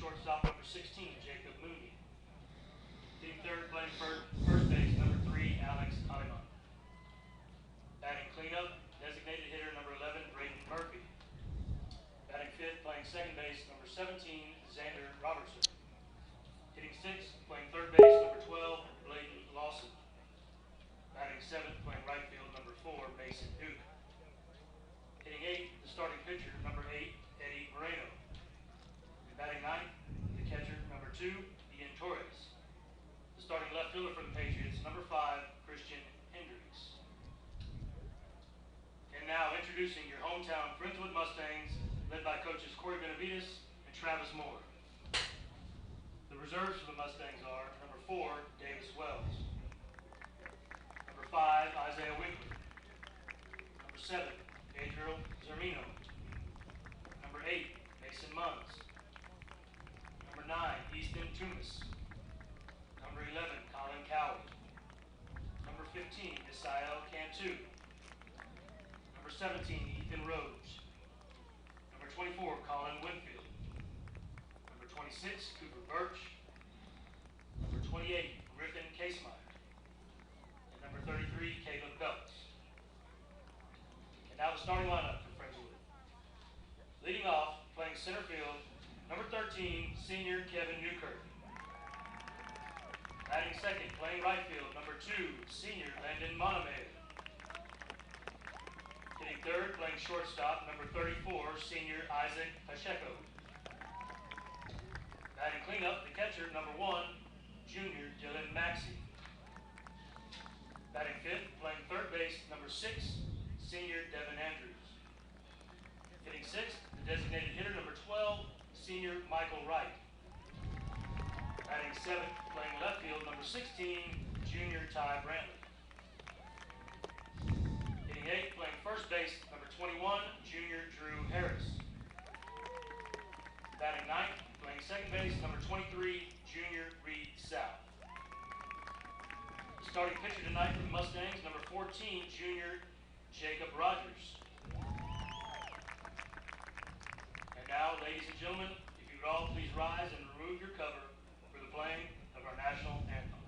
shortstop, number 16, Jacob Mooney. Hitting third, playing first base, number 3, Alex Aleman. Batting cleanup, designated hitter, number 11, Braden Murphy. Batting fifth, playing second base, number 17, Xander Robertson. Hitting sixth, playing third base, number 12, Bladen Lawson. Batting seventh, playing right field, number 4, Mason Duke. Hitting eighth, the starting pitcher, number 8, Eddie Moreno. And batting ninth, the catcher, number 2, Ian Torres. The starting left fielder for the Patriots, number 5, Christian Hendricks. And now introducing your hometown Friendswood Mustangs, led by coaches Corey Benavides and Travis Moore. The reserves for the Mustangs are number 4, Davis Wells. Number 5, Isaiah Winkler. Number 7, Adriel Zermino. Number 8, Mason Munns. Number 9, Easton Tunis. Number 11, Colin Cowie. Number 15, Isael Cantu. Number 17, Ethan Rhodes. Number 24, Colin Winfield. Number 26, Cooper Birch. Number 28, Griffin Casemeyer. And number 33, Caleb Belts. And now the starting lineup for Friendswood. Leading off, playing center field, number 13, senior Kevin Newkirk. Batting second, playing right field, number 2, senior Landon Monomayer. Hitting third, playing shortstop, number 34, senior Isaac Pacheco. Batting cleanup, the catcher, number 1, junior Dylan Maxey. Batting fifth, playing third base, number 6, senior Devin Andrews. Hitting sixth, the designated hitter, number 12, senior Michael Wright. Batting seventh, playing left field, number 16, junior Ty Brantley. Hitting eighth, playing first base, number 21, junior Drew Harris. Batting ninth, playing second base, number 23, junior Reed South. The starting pitcher tonight for the Mustangs, number 14, junior Jacob Rogers. And now, ladies and gentlemen, if you would all please rise and remove your cover for the playing of our national anthem.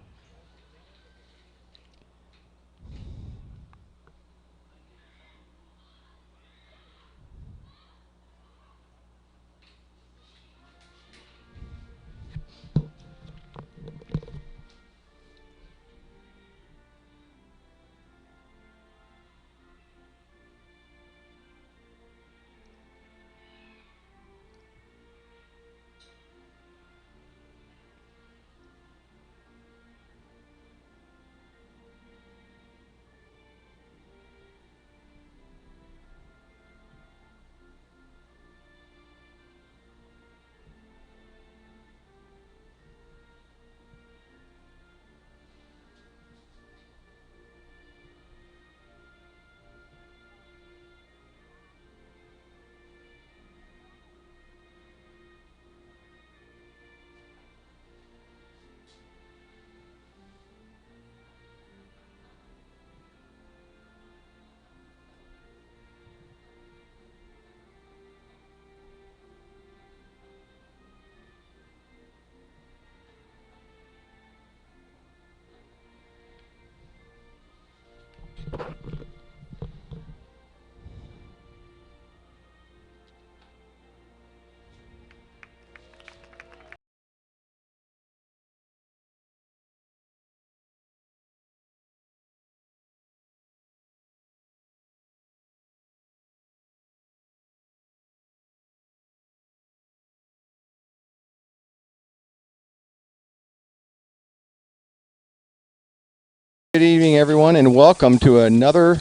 Good evening, everyone, and welcome to another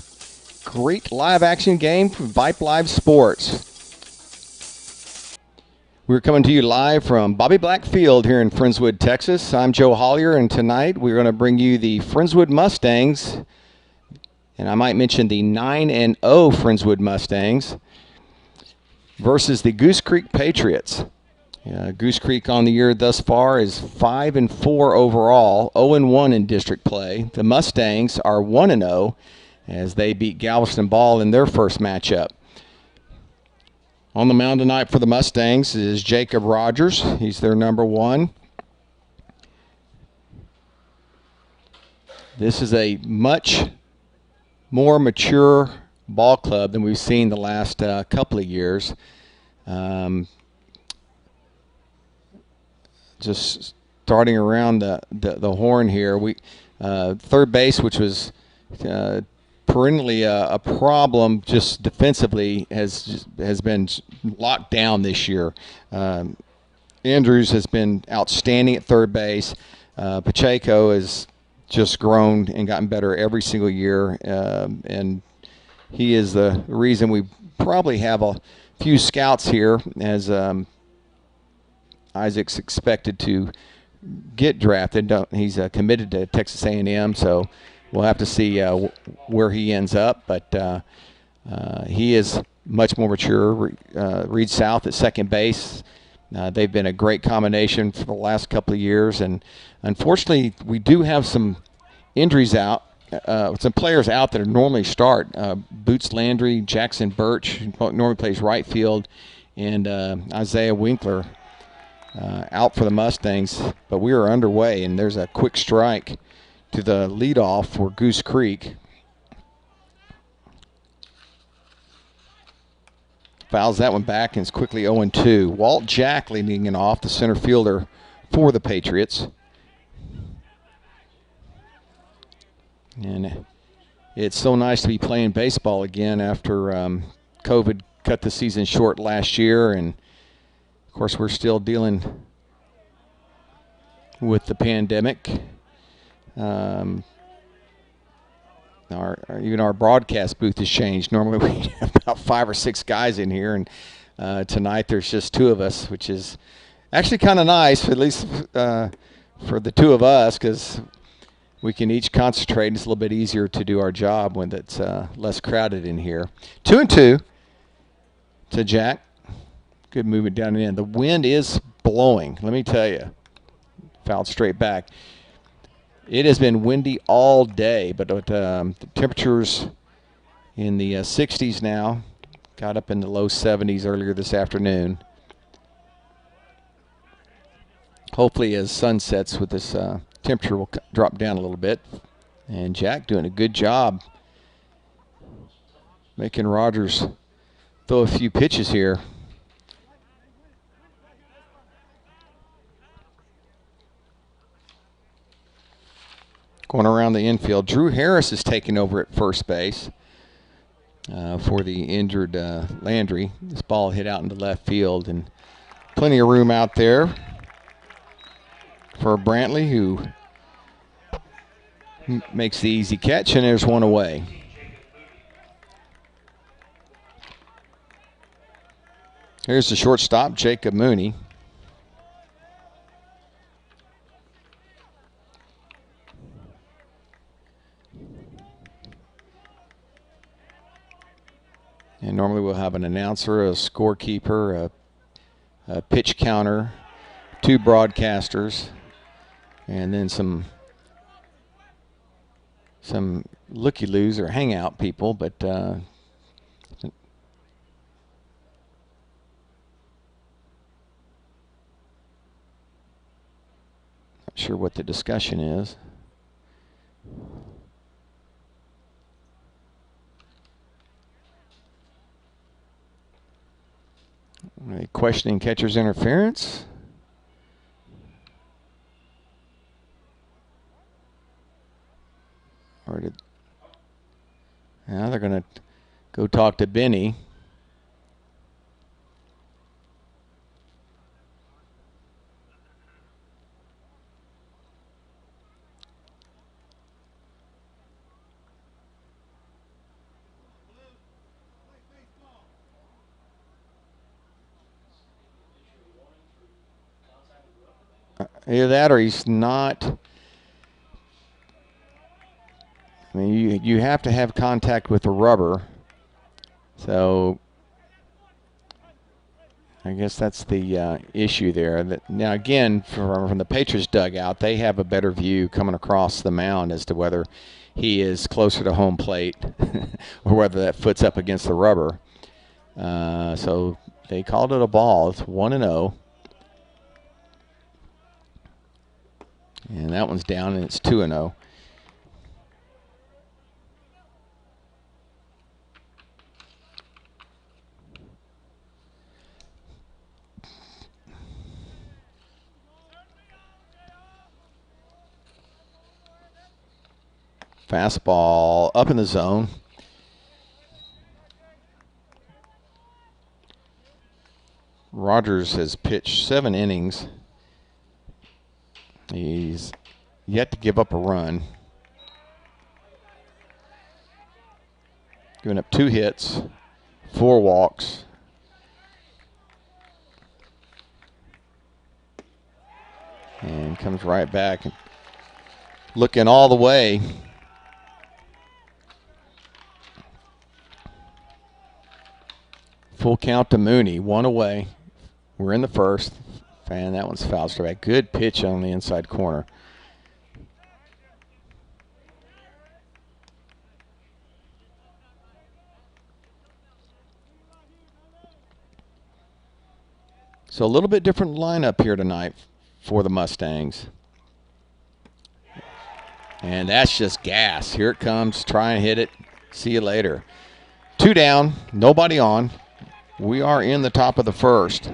great live action game from Vype Live Sports. We're coming to you live from Bobby Black Field here in Friendswood, Texas. I'm Joe Hollier, and tonight we're going to bring you the Friendswood Mustangs, and I might mention the 9-0 Friendswood Mustangs versus the Goose Creek Patriots. Goose Creek on the year thus far is 5-4 overall, 0-1 in district play. The Mustangs are 1-0 as they beat Galveston Ball in their first matchup. On the mound tonight for the Mustangs is Jacob Rogers. He's their number 1. This is a much more mature ball club than we've seen the last couple of years. Just starting around the horn here, we third base, which was perennially a problem just defensively, has been locked down this year. Andrews has been outstanding at third base. Pacheco has just grown and gotten better every single year, and he is the reason we probably have a few scouts here, as Isaac's expected to get drafted. He's committed to Texas A&M, so we'll have to see where he ends up. But he is much more mature. Reed South at second base. They've been a great combination for the last couple of years, and unfortunately, we do have some injuries out. Some players out that are normally start. Boots Landry, Jackson Birch, who normally plays right field, and Isaiah Winkler out for the Mustangs. But we are underway, and there's a quick strike to the leadoff for Goose Creek. Fouls that one back, and it's quickly 0-2. Walt Jack leading it off, the center fielder for the Patriots. And it's so nice to be playing baseball again after COVID cut the season short last year. And, of course, we're still dealing with the pandemic. Even our broadcast booth has changed. Normally we have about 5 or 6 guys in here, and tonight there's just 2 of us, which is actually kind of nice, at least for the 2 of us, because we can each concentrate. It's a little bit easier to do our job when it's less crowded in here. 2-2 to Jack. Good movement down the end. The wind is blowing, let me tell you. Fouled straight back. It has been windy all day, but the temperatures in the 60s now. Got up in the low 70s earlier this afternoon. Hopefully as sun sets with this temperature will drop down a little bit. And Jack doing a good job making Rogers throw a few pitches here. Going around the infield, Drew Harris is taking over at first base for the injured Landry. This ball hit out into left field, and plenty of room out there for Brantley, who makes the easy catch, and there's one away. Here's the shortstop, Jacob Mooney. And normally we'll have an announcer, a scorekeeper, a pitch counter, 2 broadcasters, and then some looky-loos or hangout people, but not sure what the discussion is. Questioning catcher's interference. Now they're going to go talk to Benny. Either that or he's not. I mean, you have to have contact with the rubber. So I guess that's the issue there. Now, again, from the Patriots dugout, they have a better view coming across the mound as to whether he is closer to home plate or whether that foot's up against the rubber. So They called it a ball. It's 1-0. And that one's down, and it's 2-0. Fastball up in the zone. Rogers has pitched 7 innings. He's yet to give up a run. Giving up 2 hits, 4 walks. And comes right back, looking all the way. Full count to Mooney, 1 away. We're in the first. And that one's foul strike. Good pitch on the inside corner. So a little bit different lineup here tonight for the Mustangs. And that's just gas. Here it comes. Try and hit it. See you later. 2 down. Nobody on. We are in the top of the first.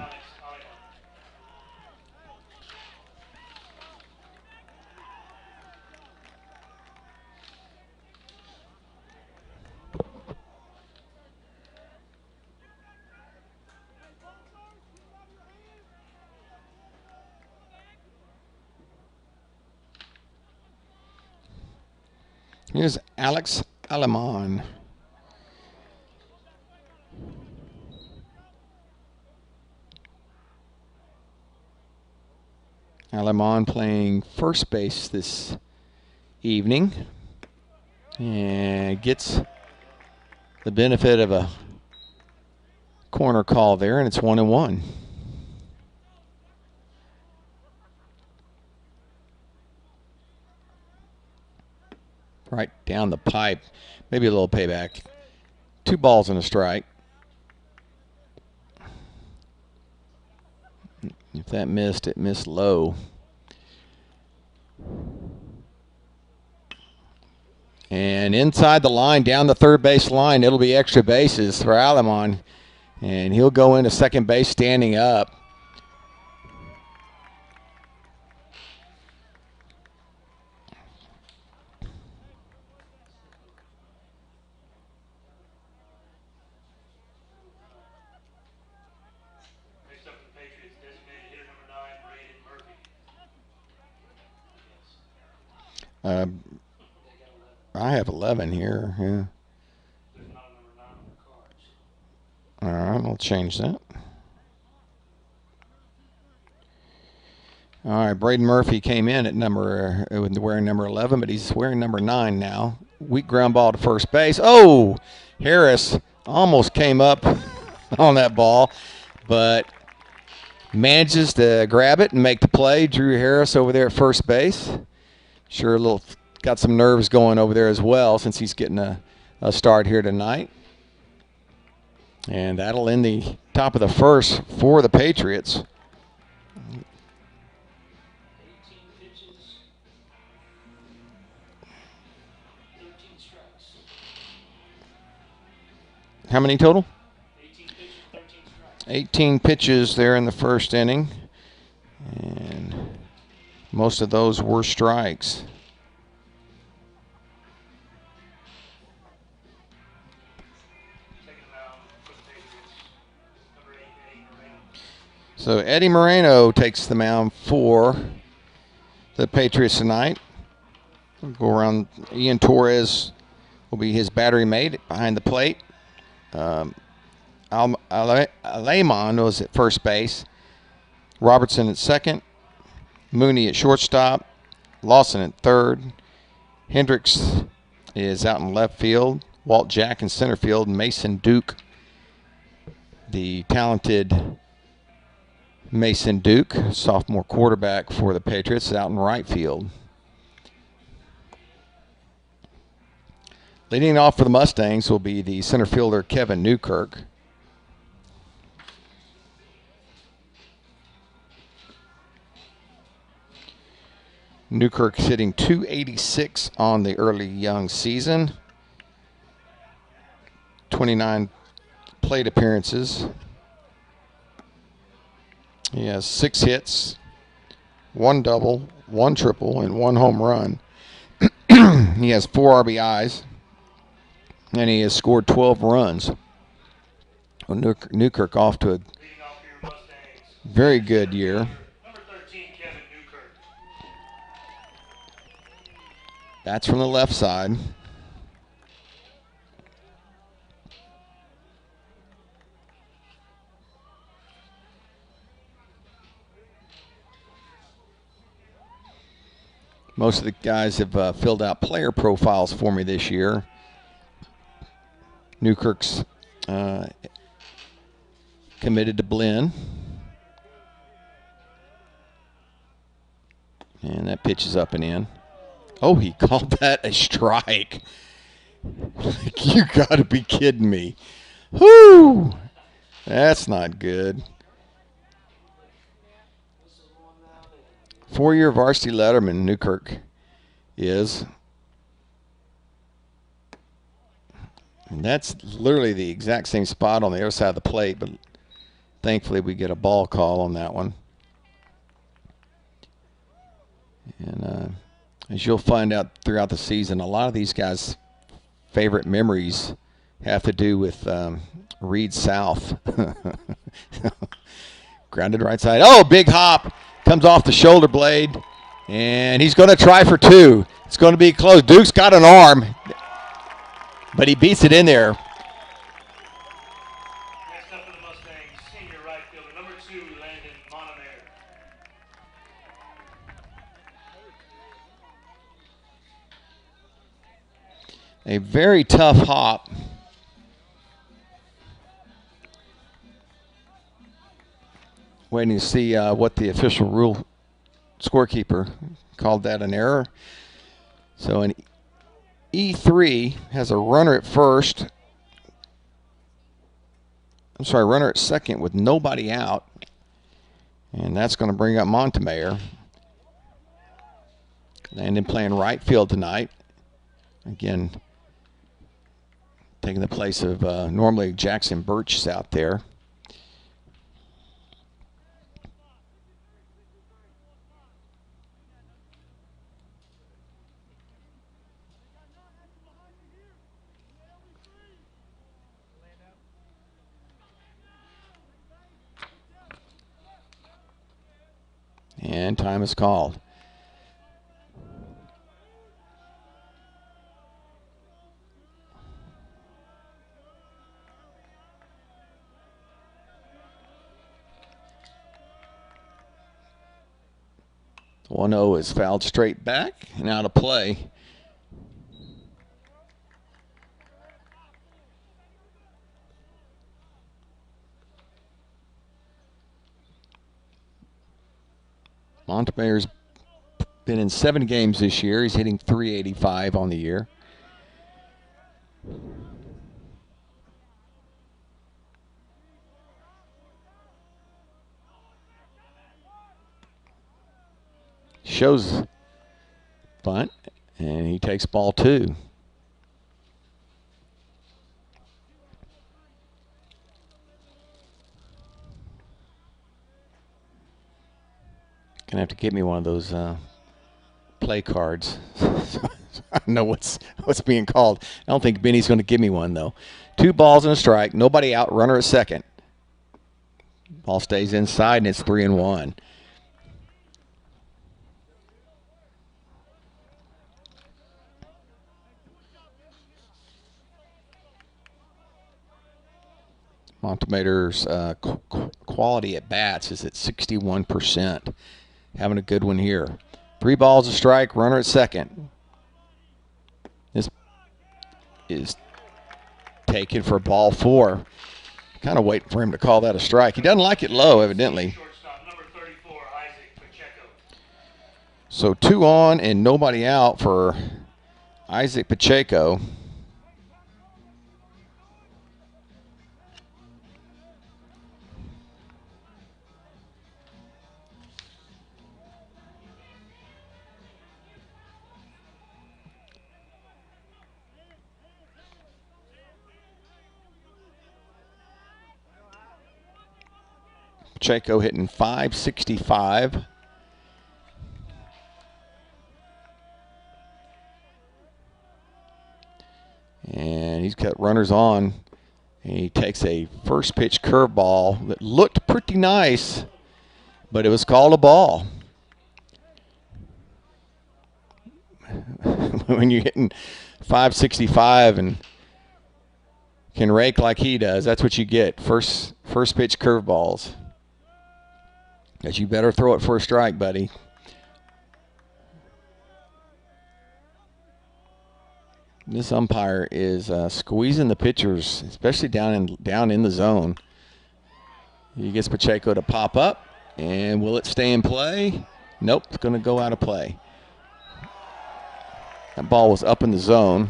Here's Alex Alemán. Alemán playing first base this evening and gets the benefit of a corner call there, and it's 1-1. Right down the pipe. Maybe a little payback. 2 balls and a strike. If that missed, it missed low. And inside the line, down the third base line, it'll be extra bases for Alemán. And he'll go into second base standing up. I have 11 here. Yeah. All right, we'll change that. All right, Braden Murphy came in at wearing number 11, but he's wearing number 9 now. Weak ground ball to first base. Oh, Harris almost came up on that ball, but manages to grab it and make the play. Drew Harris over there at first base. Sure, got some nerves going over there as well since he's getting a start here tonight. And that'll end the top of the first for the Patriots. 18 pitches, 13 strikes. How many total? 18 pitches, 13 strikes. 18 pitches there in the first inning. And most of those were strikes. So Eddie Moreno takes the mound for the Patriots tonight. We'll go around. Ian Torres will be his battery mate behind the plate. Alemán was at first base. Robertson at second. Mooney at shortstop. Lawson at third. Hendricks is out in left field. Walt Jack in center field. Mason Duke, the talented Mason Duke, sophomore quarterback for the Patriots, out in right field. Leading off for the Mustangs will be the center fielder Kevin Newkirk. Newkirk's hitting .286 on the early young season. 29 plate appearances. He has 6 hits, 1 double, 1 triple, and 1 home run. He has 4 RBIs, and he has scored 12 runs. Well, Newkirk off to a very good year. Number 13, Kevin Newkirk. That's from the left side. Most of the guys have filled out player profiles for me this year. Newkirk's committed to Blinn. And that pitch is up and in. Oh, he called that a strike. You got to be kidding me. Whoo! That's not good. 4-year varsity letterman, Newkirk is. And that's literally the exact same spot on the other side of the plate, but thankfully we get a ball call on that one. And as you'll find out throughout the season, a lot of these guys' favorite memories have to do with Reed South. Grounded right side. Oh, big hop. Comes off the shoulder blade. And he's going to try for 2. It's going to be close. Duke's got an arm. But he beats it in there. Next up for the Mustangs, senior right fielder, number 2, Landon Monomer. A very tough hop. Waiting to see what the official rule scorekeeper called that an error. So an E3 has a runner at first. I'm sorry, runner at second with nobody out. And that's going to bring up Montemayor. Landon playing right field tonight. Again, taking the place of normally Jackson Birch is out there. And time is called. The 1-0 is fouled straight back and out of play. Montemayor's been in 7 games this year. He's hitting .385 on the year. Shows bunt, and he takes ball 2. Gonna have to get me one of those play cards. I know what's being called. I don't think Benny's going to give me one though. 2 balls and a strike. Nobody out. Runner at second. Ball stays inside, and it's 3-1. Montemayor's quality at bats is at 61%. Having a good one here. 3 balls a strike, runner at second. This is taken for ball 4. Kind of waiting for him to call that a strike. He doesn't like it low, evidently. Shortstop, number 34, Isaac Pacheco. So 2 on and nobody out for Isaac Pacheco. Pacheco hitting .565. And he's got runners on. And he takes a first pitch curveball that looked pretty nice, but it was called a ball. When you're hitting .565 and can rake like he does, that's what you get. First pitch curveballs. But you better throw it for a strike, buddy. This umpire is squeezing the pitchers, especially down in the zone. He gets Pacheco to pop up, and will it stay in play? Nope, it's going to go out of play. That ball was up in the zone.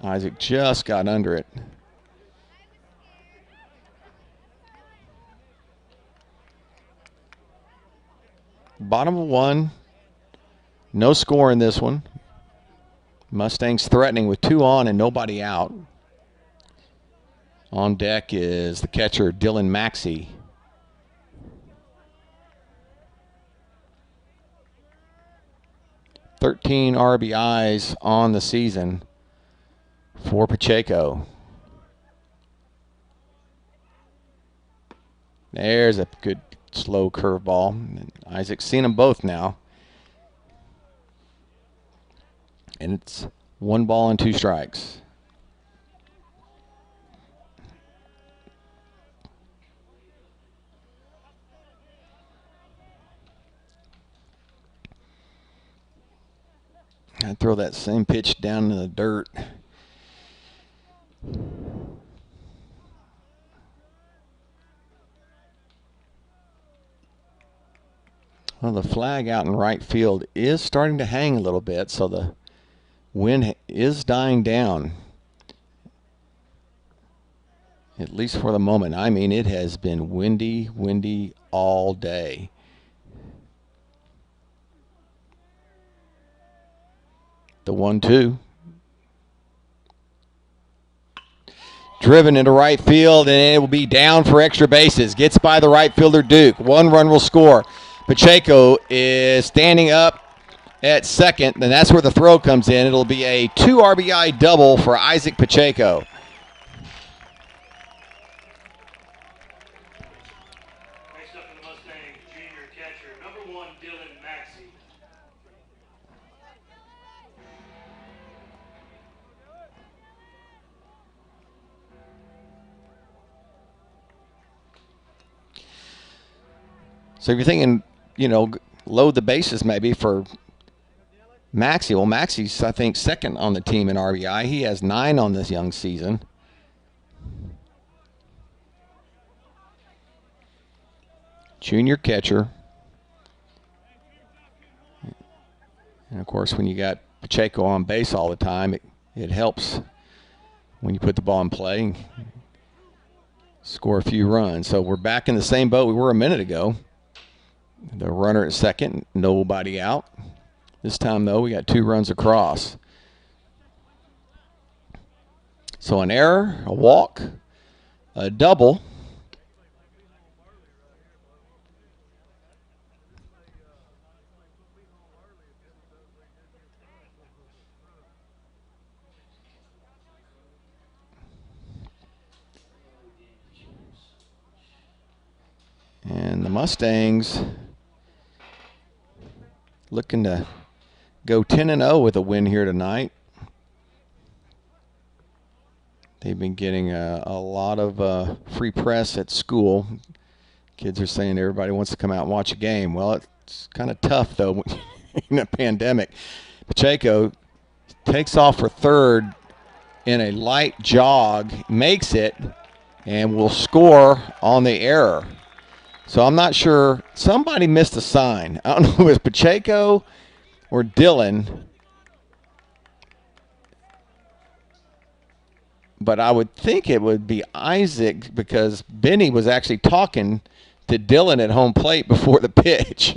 Isaac just got under it. Bottom of one. No score in this one. Mustangs threatening with 2 on and nobody out. On deck is the catcher, Dylan Maxey. "13 RBIs on the season for Pacheco." There's a good slow curveball. Isaac's seen them both now. And it's 1 ball and 2 strikes. I throw that same pitch down in the dirt. Well, the flag out in right field is starting to hang a little bit, so the wind is dying down, at least for the moment. I mean, it has been windy all day. The 1-2. Driven into right field, and it will be down for extra bases. Gets by the right fielder, Duke. 1 run will score. Pacheco is standing up at second, and that's where the throw comes in. It'll be a 2 RBI double for Isaac Pacheco. Next up for the Mustangs, junior catcher, number 1, Dylan Maxey. So if you're thinking, load the bases maybe for Maxey. Well, Maxey's, I think, second on the team in RBI. He has 9 on this young season. Junior catcher. And, of course, when you got Pacheco on base all the time, it helps when you put the ball in play and score a few runs. So we're back in the same boat we were a minute ago. The runner at second, nobody out. This time, though, we got 2 runs across. So an error, a walk, a double. And the Mustangs looking to go 10-0 with a win here tonight. They've been getting a lot of free press at school. Kids are saying everybody wants to come out and watch a game. Well, it's kind of tough, though, in a pandemic. Pacheco takes off for third in a light jog, makes it, and will score on the error. So I'm not sure. Somebody missed a sign. I don't know if it was Pacheco or Dylan. But I would think it would be Isaac because Benny was actually talking to Dylan at home plate before the pitch.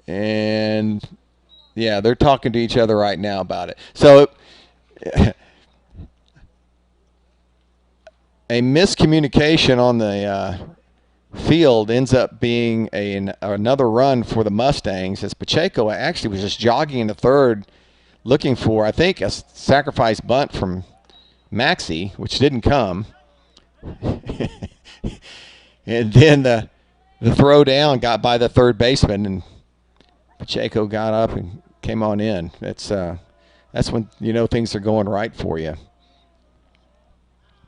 And, yeah, they're talking to each other right now about it. So a miscommunication on the field ends up being another run for the Mustangs, as Pacheco actually was just jogging in the third looking for, I think, a sacrifice bunt from Maxie, which didn't come. And then the throw down got by the third baseman, and Pacheco got up and came on in. That's when you know things are going right for you.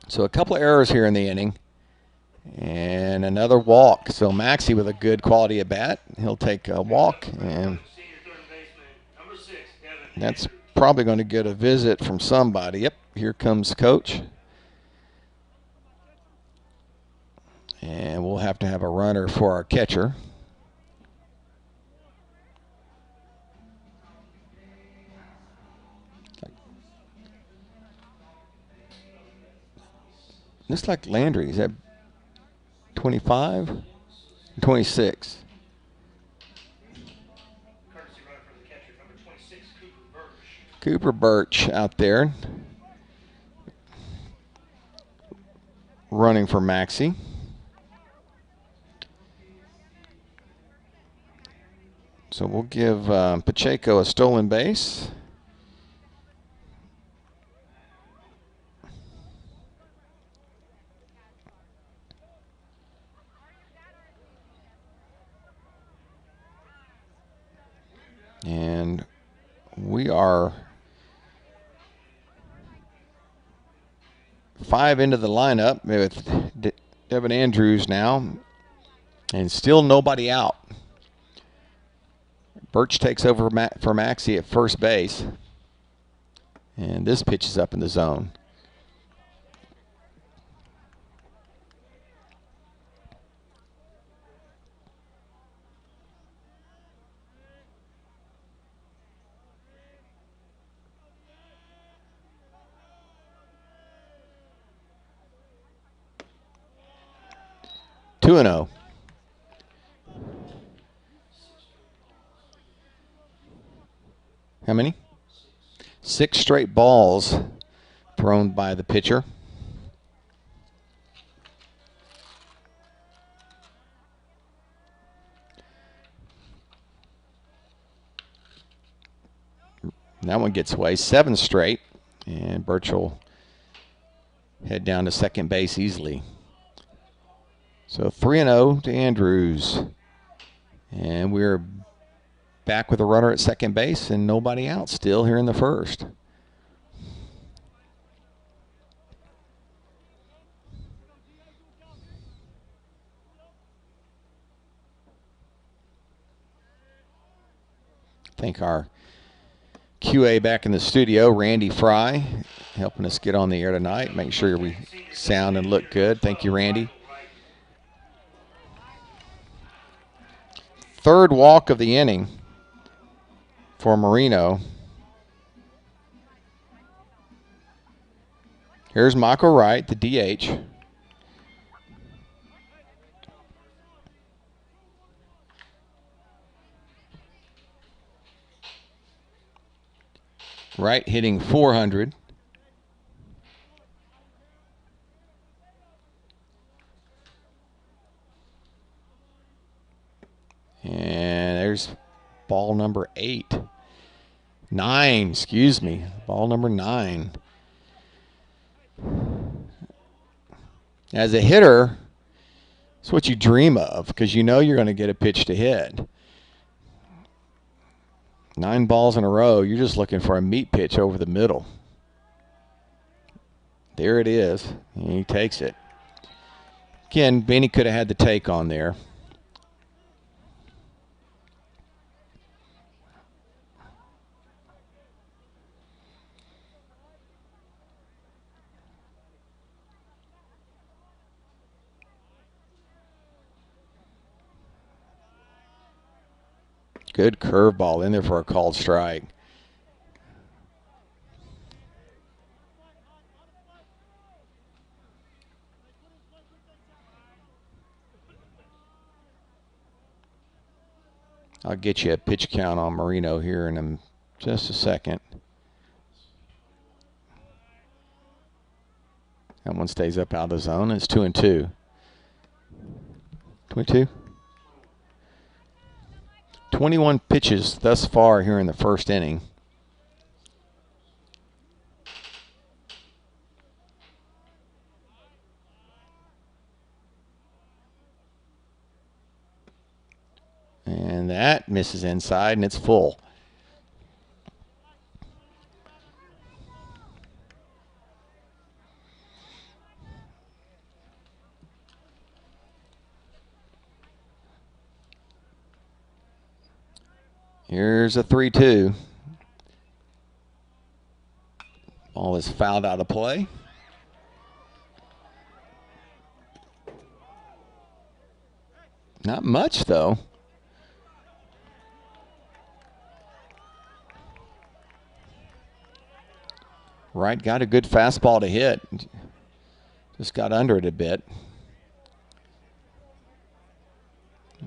So a couple of errors here in the inning. And another walk. So Maxie with a good quality at bat. He'll take a walk, and that's probably going to get a visit from somebody. Yep, here comes Coach. And we'll have to have a runner for our catcher. Looks like Landry. Is that 25? 26. Cooper Birch out there running for Maxie. So we'll give Pacheco a stolen base. And we are 5 into the lineup with Devin Andrews now, and still nobody out. Birch takes over for Maxie at first base, and this pitch is up in the zone. Two and 0. How many? 6 straight balls thrown by the pitcher. That one gets away. 7 straight. And Birch will head down to second base easily. So 3-0 to Andrews. And we're back with a runner at second base and nobody out still here in the first. Thank our QA back in the studio, Randy Fry, helping us get on the air tonight. Make sure we sound and look good. Thank you, Randy. Third walk of the inning for Marino. Here's Michael Wright, the DH. Wright hitting .400. And there's ball number 9, excuse me. Ball number 9. As a hitter, it's what you dream of because you know you're going to get a pitch to hit. 9 balls in a row, you're just looking for a meat pitch over the middle. There it is. And he takes it. Again, Benny could have had the take on there. Good curveball in there for a called strike. I'll get you a pitch count on Marino here in just a second. That one stays up out of the zone. It's 2-2. 22. 21 pitches thus far here in the first inning. And that misses inside, and it's full. Here's a 3-2. Ball is fouled out of play. Not much, though. Wright got a good fastball to hit. Just got under it a bit.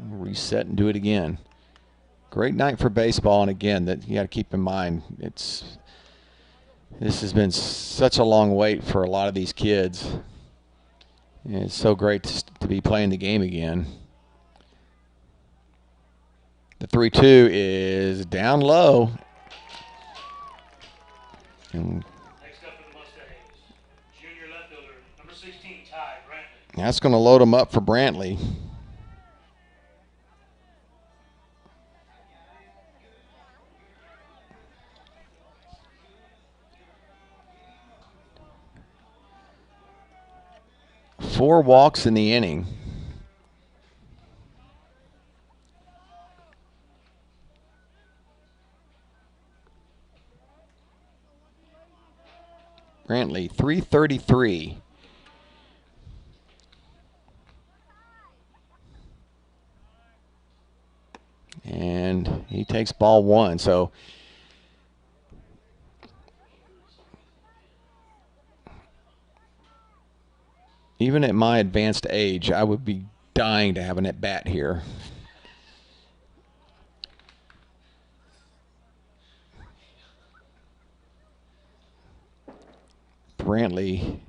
Reset and do it again. Great night for baseball, and again, that you got to keep in mind, this has been such a long wait for a lot of these kids. And it's so great to be playing the game again. The 3-2 is down low. And Next up for the Mustangs, junior left fielder, number 16, Ty Brantley. that's going to load him up for Brantley. Four walks in the inning. Brantley, 333. And he takes ball one. So even at my advanced age, I would be dying to have an at-bat here. Brantley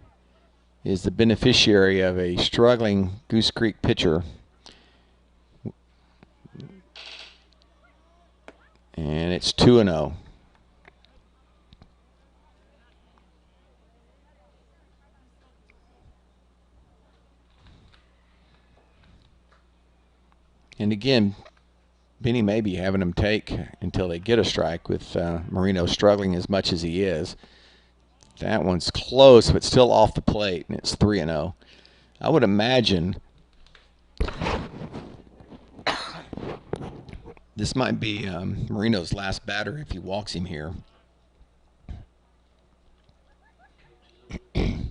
is the beneficiary of a struggling Goose Creek pitcher. And it's 2-0. And again, Benny may be having them take until they get a strike with Marino struggling as much as he is. That one's close, but still off the plate, and it's 3-0. I would imagine this might be Marino's last batter if he walks him here. And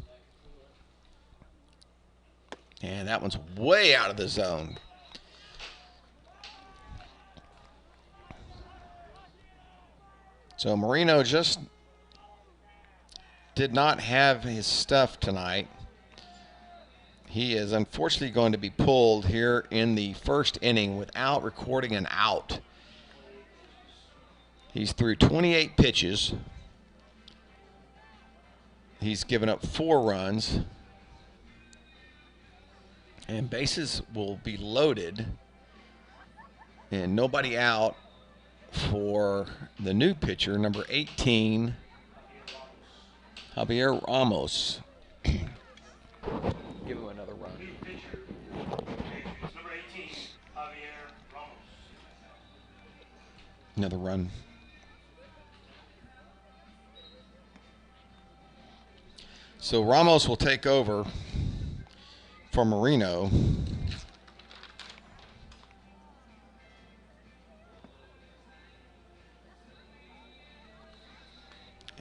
that one's way out of the zone. So Marino just did not have his stuff tonight. He is unfortunately going to be pulled here in the first inning without recording an out. He's through 28 pitches. He's given up 4 runs. And bases will be loaded. And nobody out for the new pitcher, number 18, Javier Ramos. Give him another run. New pitcher, Patriots, number 18, Javier Ramos. Another run. So Ramos will take over for Marino.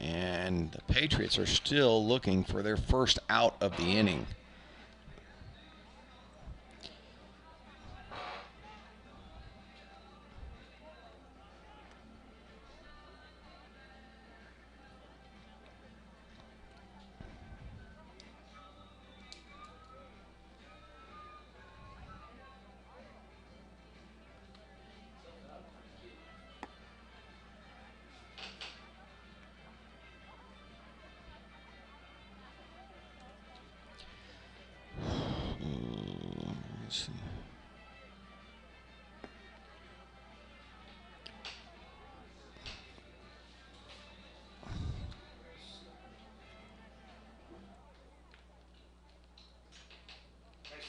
And the Patriots are still looking for their first out of the inning. Next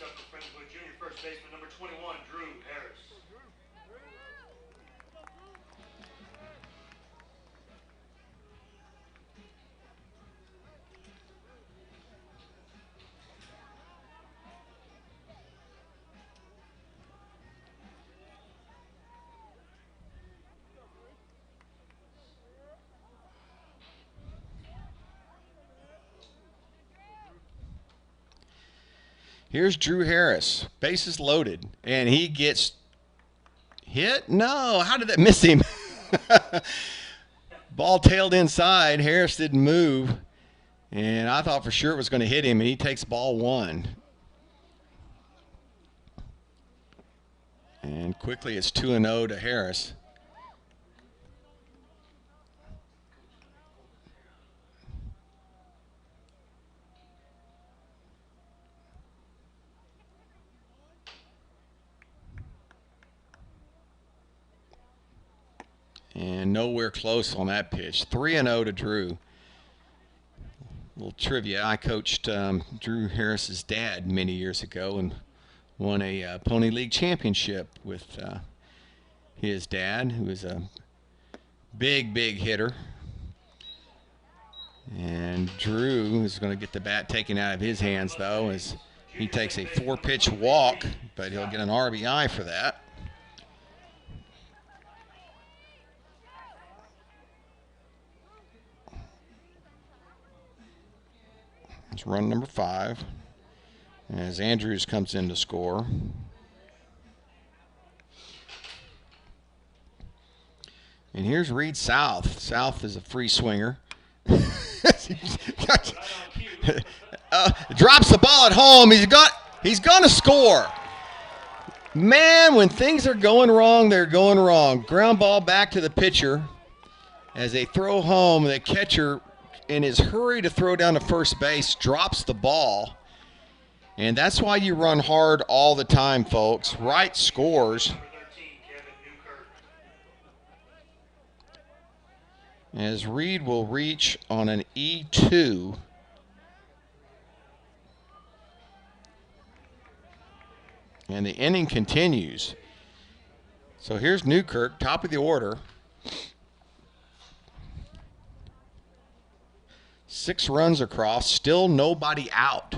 up for Friendswood Junior first baseman number 21, Drew Harris. Here's Drew Harris, bases loaded, and he gets hit? No, how did that miss him? Ball tailed inside. Harris didn't move, and I thought for sure it was going to hit him, and he takes ball one. And quickly it's 2-0 to Harris. And nowhere close on that pitch. 3-0 to Drew. A little trivia. I coached Drew Harris's dad many years ago and won a Pony League championship with his dad, who was a big hitter. And Drew is going to get the bat taken out of his hands, though, as he takes a 4-pitch walk, but he'll get an RBI for that. It's run number 5 as Andrews comes in to score. And here's Reed South. South is a free swinger. Drops the ball at home. He's going to score. Man, when things are going wrong, they're going wrong. Ground ball back to the pitcher as they throw home. The catcher, in his hurry to throw down to first base, drops the ball. And that's why you run hard all the time, folks. Wright scores. As Reed will reach on an E2. And the inning continues. So here's Newkirk, top of the order. 6 runs across, still nobody out.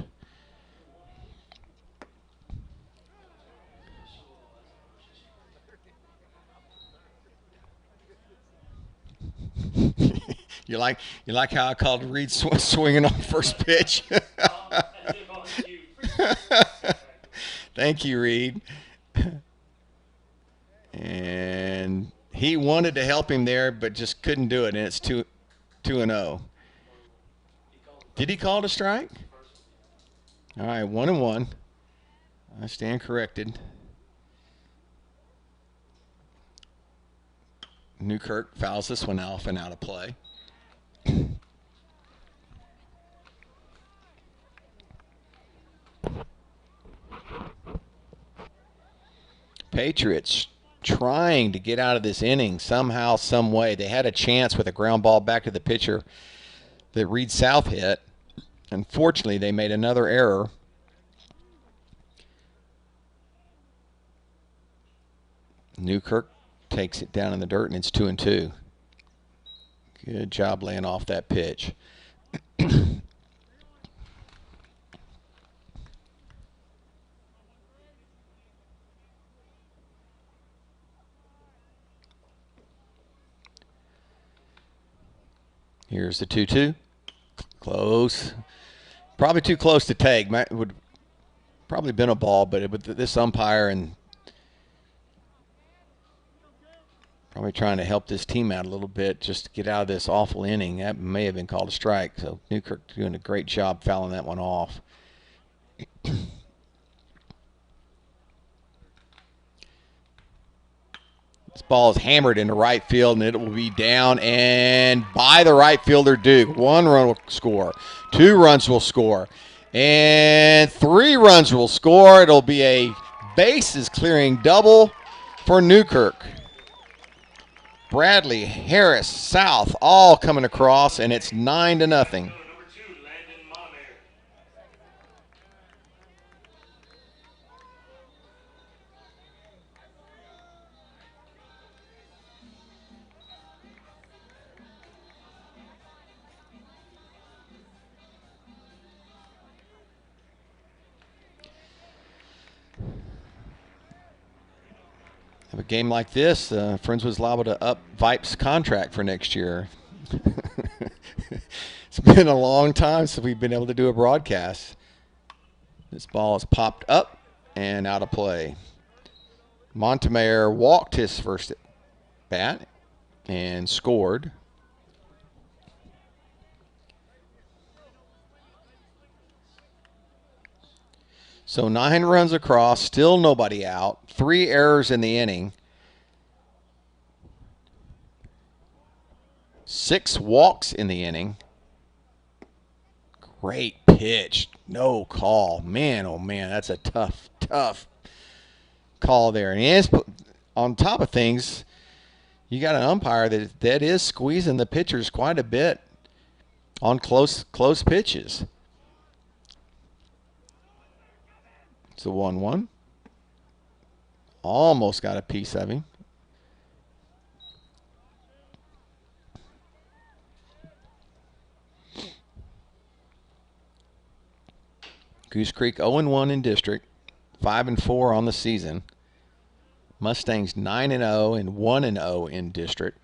You like how I called Reed swinging on first pitch? Thank you, Reed. And he wanted to help him there, but just couldn't do it, and it's 2-0. Did he call it a strike? All right, 1-1. I stand corrected. Newkirk fouls this one off and out of play. Patriots trying to get out of this inning somehow, some way. They had a chance with a ground ball back to the pitcher that Reed South hit. Unfortunately, they made another error. Newkirk takes it down in the dirt, and it's 2-2. Good job laying off that pitch. Here's the 2-2. Close. Probably too close to take. Would probably been a ball, but with this umpire and probably trying to help this team out a little bit just to get out of this awful inning. That may have been called a strike. So Newkirk doing a great job fouling that one off. This ball is hammered into right field, and it will be down and by the right fielder, Duke. 1 run will score. 2 runs will score. And 3 runs will score. It'll be a bases clearing double for Newkirk. Bradley, Harris, South, all coming across, and it's 9-0. Number 2, Landon Montemayor. Have a game like this, Friendswood's liable to up Vype's contract for next year. It's been a long time since we've been able to do a broadcast. This ball is popped up and out of play. Montemayor walked his first at bat and scored. So 9 runs across, still nobody out. 3 errors in the inning. 6 walks in the inning. Great pitch. No call. Man, oh man, that's a tough call there. And on top of things, you got an umpire that is squeezing the pitchers quite a bit on close pitches. It's a 1-1. Almost got a piece of him. Goose Creek 0-1 in district, 5-4 on the season. Mustangs 9-0 and 1-0 in district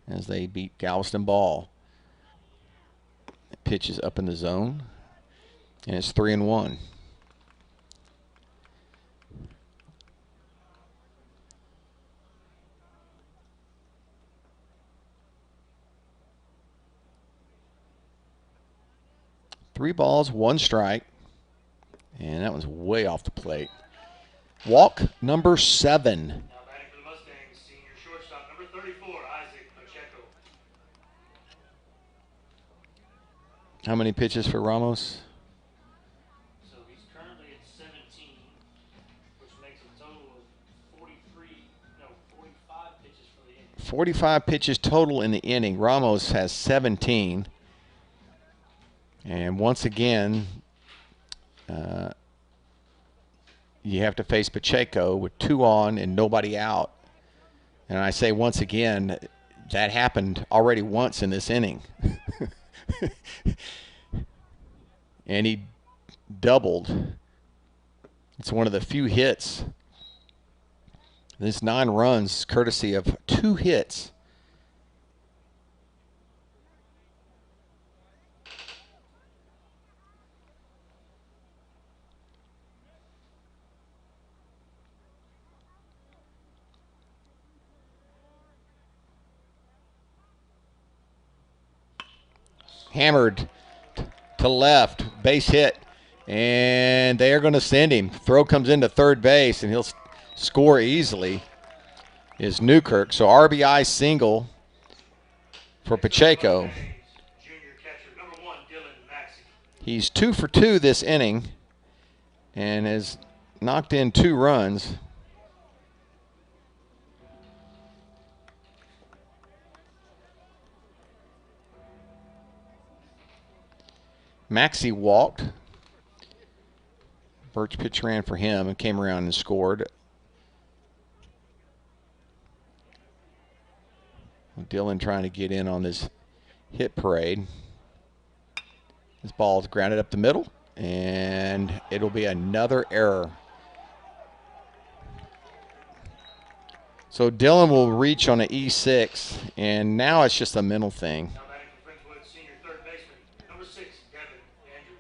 as they beat Galveston Ball. Pitch is up in the zone, and it's 3-1. Three balls, 1 strike. And that was way off the plate. Walk number 7. Now batting for the Mustangs, senior shortstop, number 34, Isaac Pacheco. How many pitches for Ramos? So he's currently at 17, which makes a total of 45 pitches for the inning. 45 pitches total in the inning. Ramos has 17. And once again, you have to face Pacheco with 2 on and nobody out. And I say once again, that happened already once in this inning. And he doubled. It's one of the few hits. This 9 runs courtesy of 2 hits. Hammered to left, base hit, and they are going to send him. Throw comes into third base, and he'll score easily. Is Newkirk. So RBI single for Pacheco. Junior catcher, number 1, Dylan Maxey. He's 2 for 2 this inning and has knocked in 2 runs. Maxey walked. Birch pitch ran for him and came around and scored. Dylan trying to get in on this hit parade. This ball is grounded up the middle, and it'll be another error. So Dylan will reach on an E6, and now it's just a mental thing. Now batting for Friendswood, senior third baseman, number 6, Devin Andrews.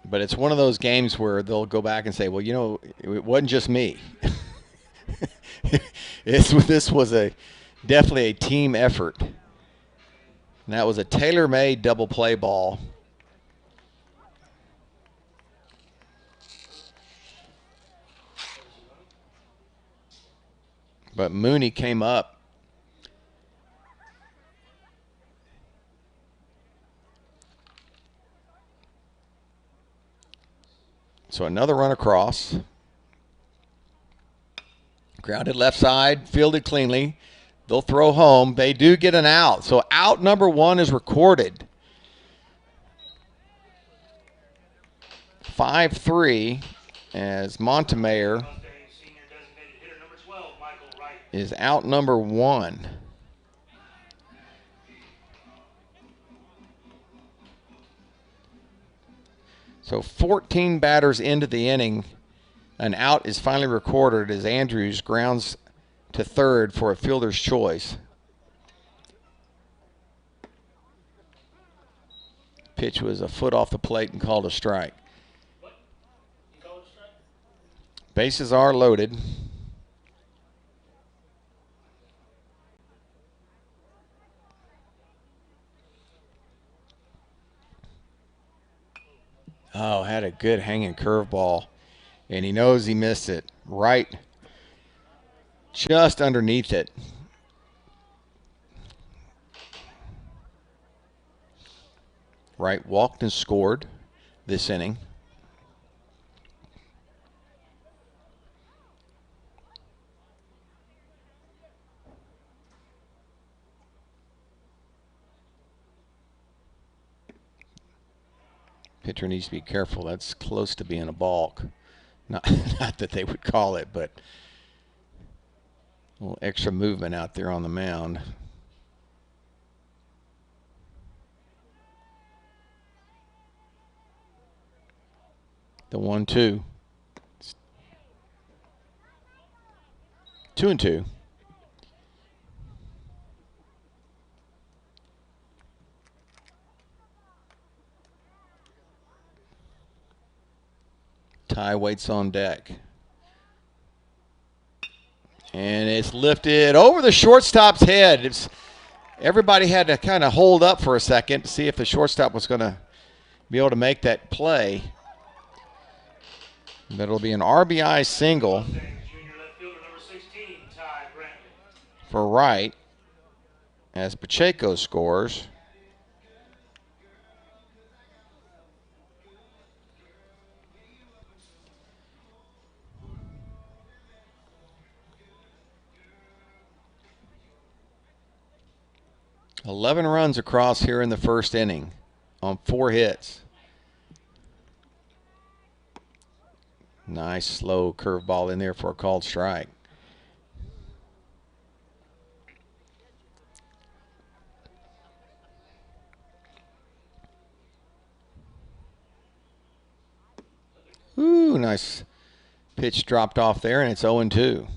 But it's one of those games where they'll go back and say, well, you know, it wasn't just me. This was definitely a team effort. And that was a tailor-made double play ball. But Mooney came up. So another run across. Grounded left side, fielded cleanly. They'll throw home. They do get an out. So out number 1 is recorded. 5-3 as Montemayor is out number 1. So 14 batters into the inning, an out is finally recorded as Andrews grounds to third for a fielder's choice. Pitch was a foot off the plate and called a strike. Bases are loaded. Oh, had a good hanging curveball, and he knows he missed it. Right, just underneath it. Right walked and scored this inning. Pitcher needs to be careful. That's close to being a balk. Not that they would call it, but a little extra movement out there on the mound. The 1-2. 2-2. Ty waits on deck. And it's lifted over the shortstop's head. Everybody had to kind of hold up for a second to see if the shortstop was going to be able to make that play. But it'll be an RBI single for Wright as Pacheco scores. $11 runs across here in the first inning on 4 hits. Nice slow curveball in there for a called strike. Ooh, nice pitch dropped off there, and it's 0-2.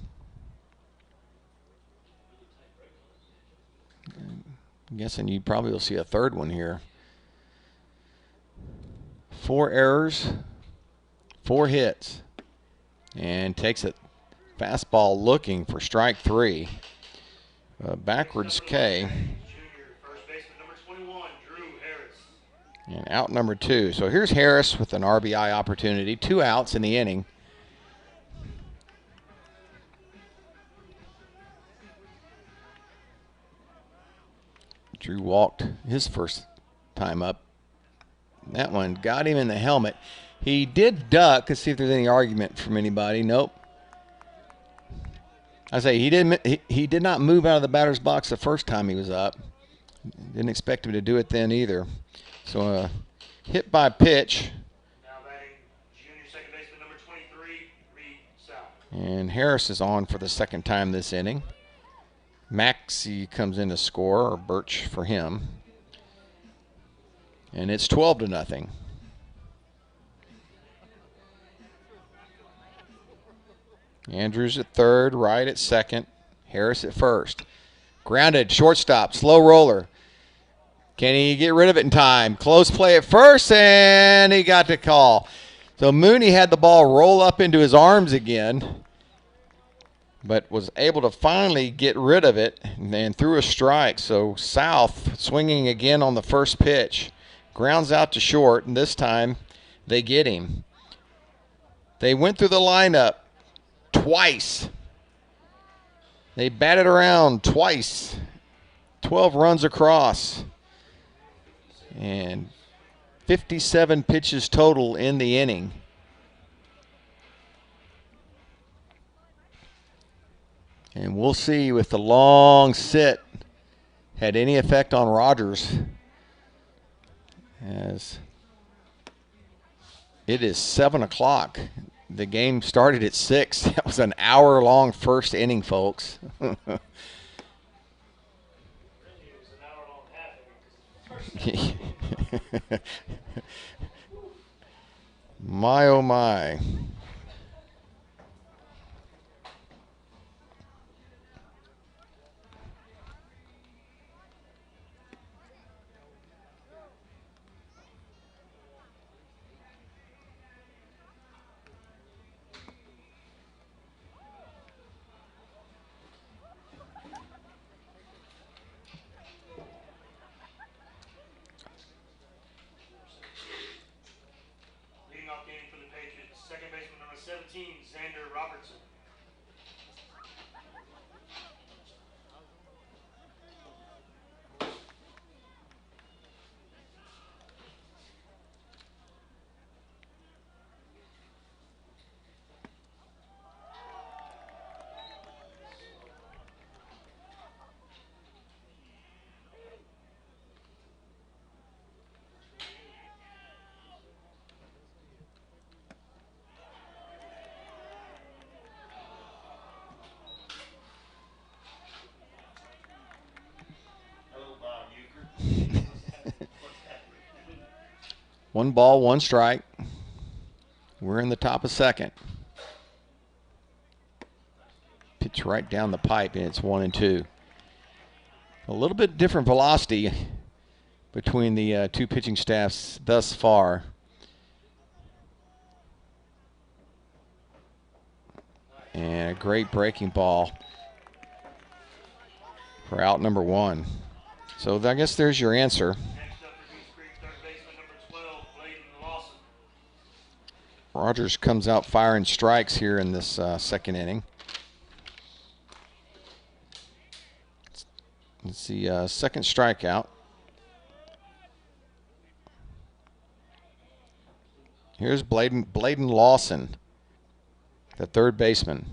I'm guessing you probably will see a third one here. 4 errors, 4 hits, and takes it fastball looking for strike 3. Backwards K. And out number 2. So here's Harris with an RBI opportunity. 2 outs in the inning. Drew walked his first time up. That one got him in the helmet. He did duck to see if there's any argument from anybody. Nope. I say he did not move out of the batter's box the first time he was up. Didn't expect him to do it then either. So hit by pitch. Now batting junior second baseman number 23, Reed South. And Harris is on for the second time this inning. Maxey comes in to score, or Birch for him. And it's 12-0. Andrews at third, Wright at second, Harris at first. Grounded, shortstop, slow roller. Can he get rid of it in time? Close play at first, and he got the call. So Mooney had the ball roll up into his arms again, but was able to finally get rid of it and threw a strike. So South swinging again on the first pitch. Grounds out to short, and this time they get him. They went through the lineup twice. They batted around twice. 12 runs across. And 57 pitches total in the inning. And we'll see if the long sit had any effect on Rogers, as it is 7 o'clock. The game started at 6. That was an hour-long first inning, folks. My, oh, my. Leading off the inning for the Patriots, second baseman number 17, Xander Robertson. One ball, one strike. We're in the top of second. Pitch right down the pipe, and it's 1-2. A little bit different velocity between the two pitching staffs thus far. And a great breaking ball for out number 1. So I guess there's your answer. Next up for Goose Creek, third baseman number 12, Bladen Lawson. Rogers comes out firing strikes here in this second inning. It's the second strikeout. Here's Bladen Lawson, the third baseman.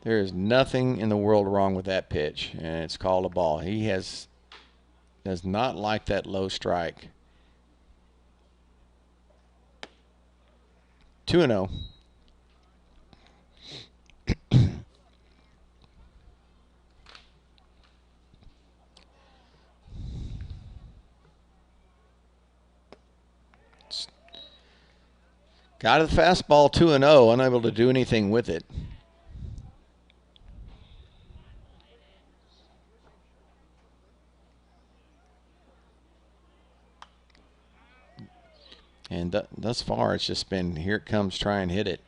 There is nothing in the world wrong with that pitch, and it's called a ball. He does not like that low strike. 2-0. Got the fastball 2-0, unable to do anything with it. And thus far, it's just been, here it comes, try and hit it.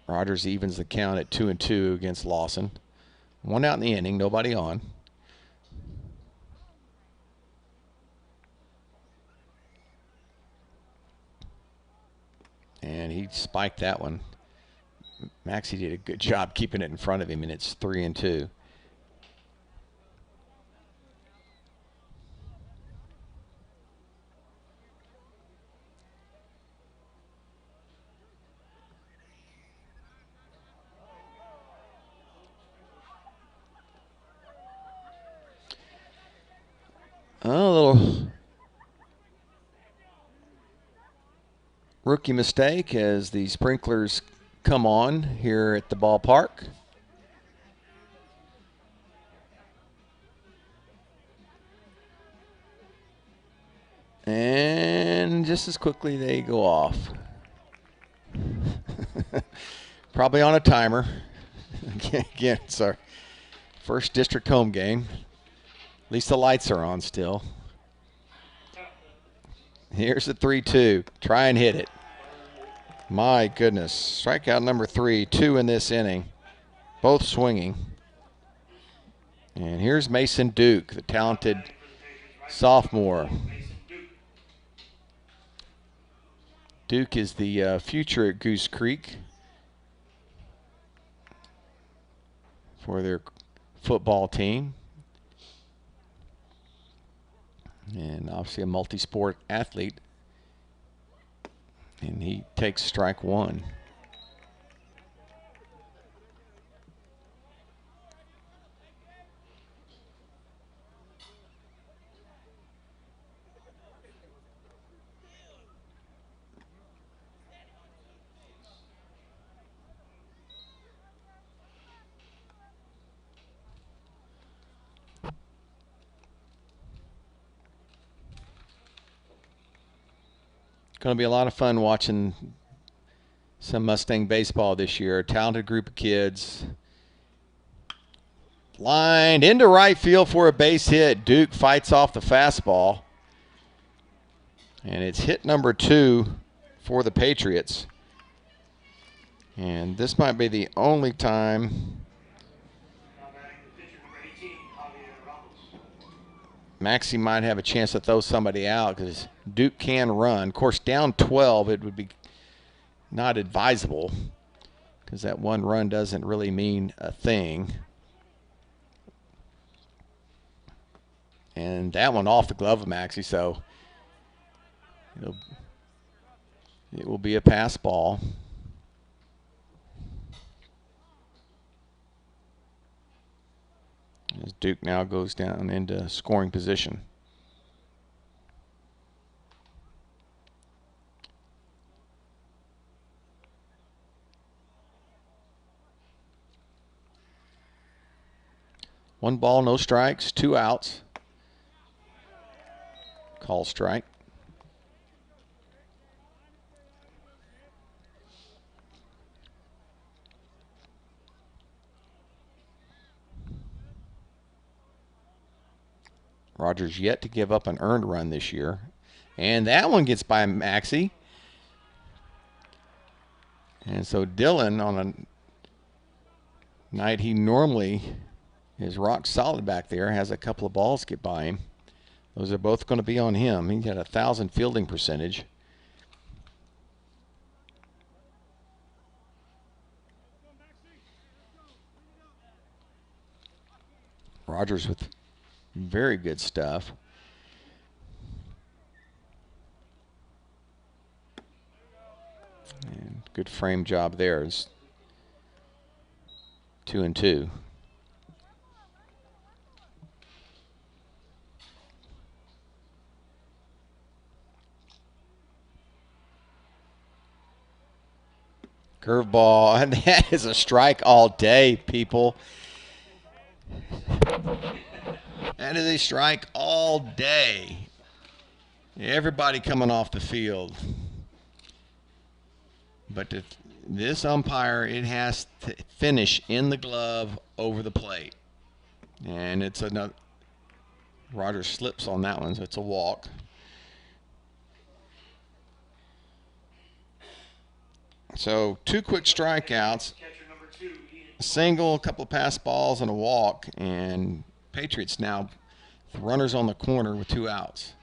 Rogers evens the count at 2-2 against Lawson. One out in the inning, nobody on. And he spiked that one. Maxie did a good job keeping it in front of him, and it's 3-2. A little rookie mistake as the sprinklers come on here at the ballpark. And just as quickly they go off. Probably on a timer. Again, it's our first district home game. At least the lights are on still. Here's the 3-2. Try and hit it. My goodness. Strikeout number 3. 2 in this inning. Both swinging. And here's Mason Duke, the talented sophomore. Duke is the future at Goose Creek for their football team. and obviously a multi-sport athlete. And he takes strike one. Going to be a lot of fun watching some Mustang baseball this year. A talented group of kids. Lined into right field for a base hit. Duke fights off the fastball. And it's hit number 2 for the Patriots. And this might be the only time Maxie might have a chance to throw somebody out, because Duke can run. Of course, down 12, it would be not advisable, because that one run doesn't really mean a thing. And that one off the glove of Maxie, so it will be a pass ball. As Duke now goes down into scoring position. One ball, no strikes, 2 outs. Call strike. Rogers yet to give up an earned run this year. And that one gets by Maxie. And so Dylan, on a night he normally is rock solid back there, has a couple of balls get by him. Those are both going to be on him. He had 1,000 fielding percentage. Rogers with very good stuff. And good frame job there. It's 2-2. Curveball, and that is a strike all day, people. That is a strike all day. Everybody coming off the field. But this umpire, it has to finish in the glove over the plate. And it's another. Rogers slips on that one, so it's a walk. So 2 quick strikeouts, a single, a couple of pass balls, and a walk. And Patriots now with runners on the corner with 2 outs.